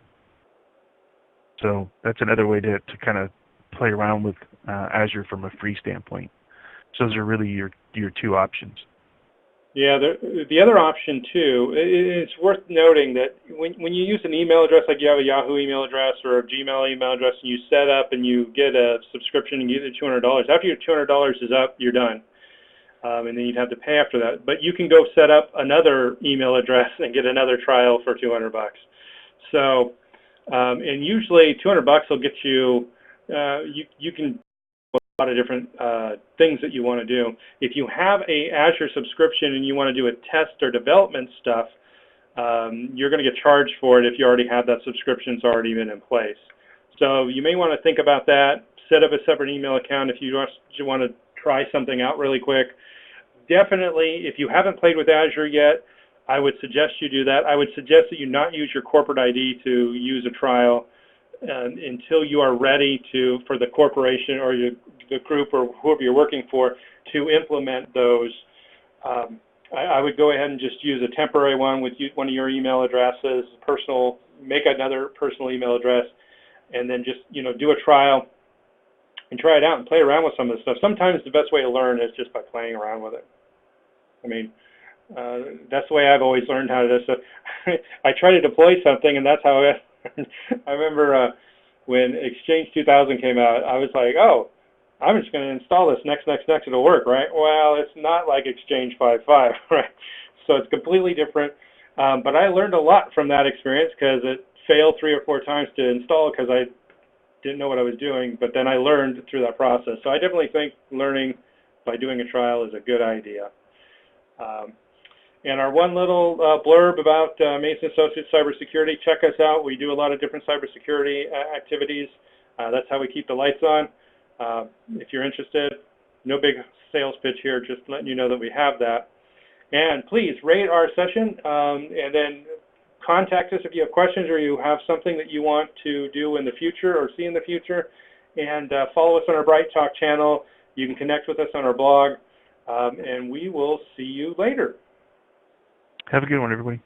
So that's another way to kind of play around with Azure from a free standpoint. So those are really your two options. Yeah, the other option too, it's worth noting that when you use an email address, like you have a Yahoo email address or a Gmail email address, and you set up and you get a subscription and you get $200, after your $200 is up, you're done. And then you'd have to pay after that. But you can go set up another email address and get another trial for $200. So, and usually $200 will get you, you can do a lot of different things that you want to do. If you have a Azure subscription and you want to do a test or development stuff, you're going to get charged for it if you already have that subscription's already been in place. So you may want to think about that. Set up a separate email account if you want to try something out really quick. Definitely, if you haven't played with Azure yet, I would suggest you do that. I would suggest that you not use your corporate ID to use a trial until you are ready for the corporation or the group or whoever you're working for to implement those. I would go ahead and just use a temporary one with one of your email addresses, make another personal email address, and then just do a trial and try it out and play around with some of the stuff. Sometimes the best way to learn is just by playing around with it. I mean, that's the way I've always learned how to do it. So I try to deploy something, and that's how I remember when Exchange 2000 came out, I was like, oh, I'm just going to install this next, it'll work, right? Well, it's not like Exchange 5.5, right? So it's completely different. But I learned a lot from that experience because it failed 3 or 4 times to install because I didn't know what I was doing, but then I learned through that process. So I definitely think learning by doing a trial is a good idea. And our one little blurb about Mason Associates Cybersecurity, check us out. We do a lot of different cybersecurity activities. That's how we keep the lights on. If you're interested, no big sales pitch here, just letting you know that we have that. And please rate our session and then contact us if you have questions or you have something that you want to do in the future or see in the future. And follow us on our Bright Talk channel. You can connect with us on our blog. And we will see you later. Have a good one, everybody.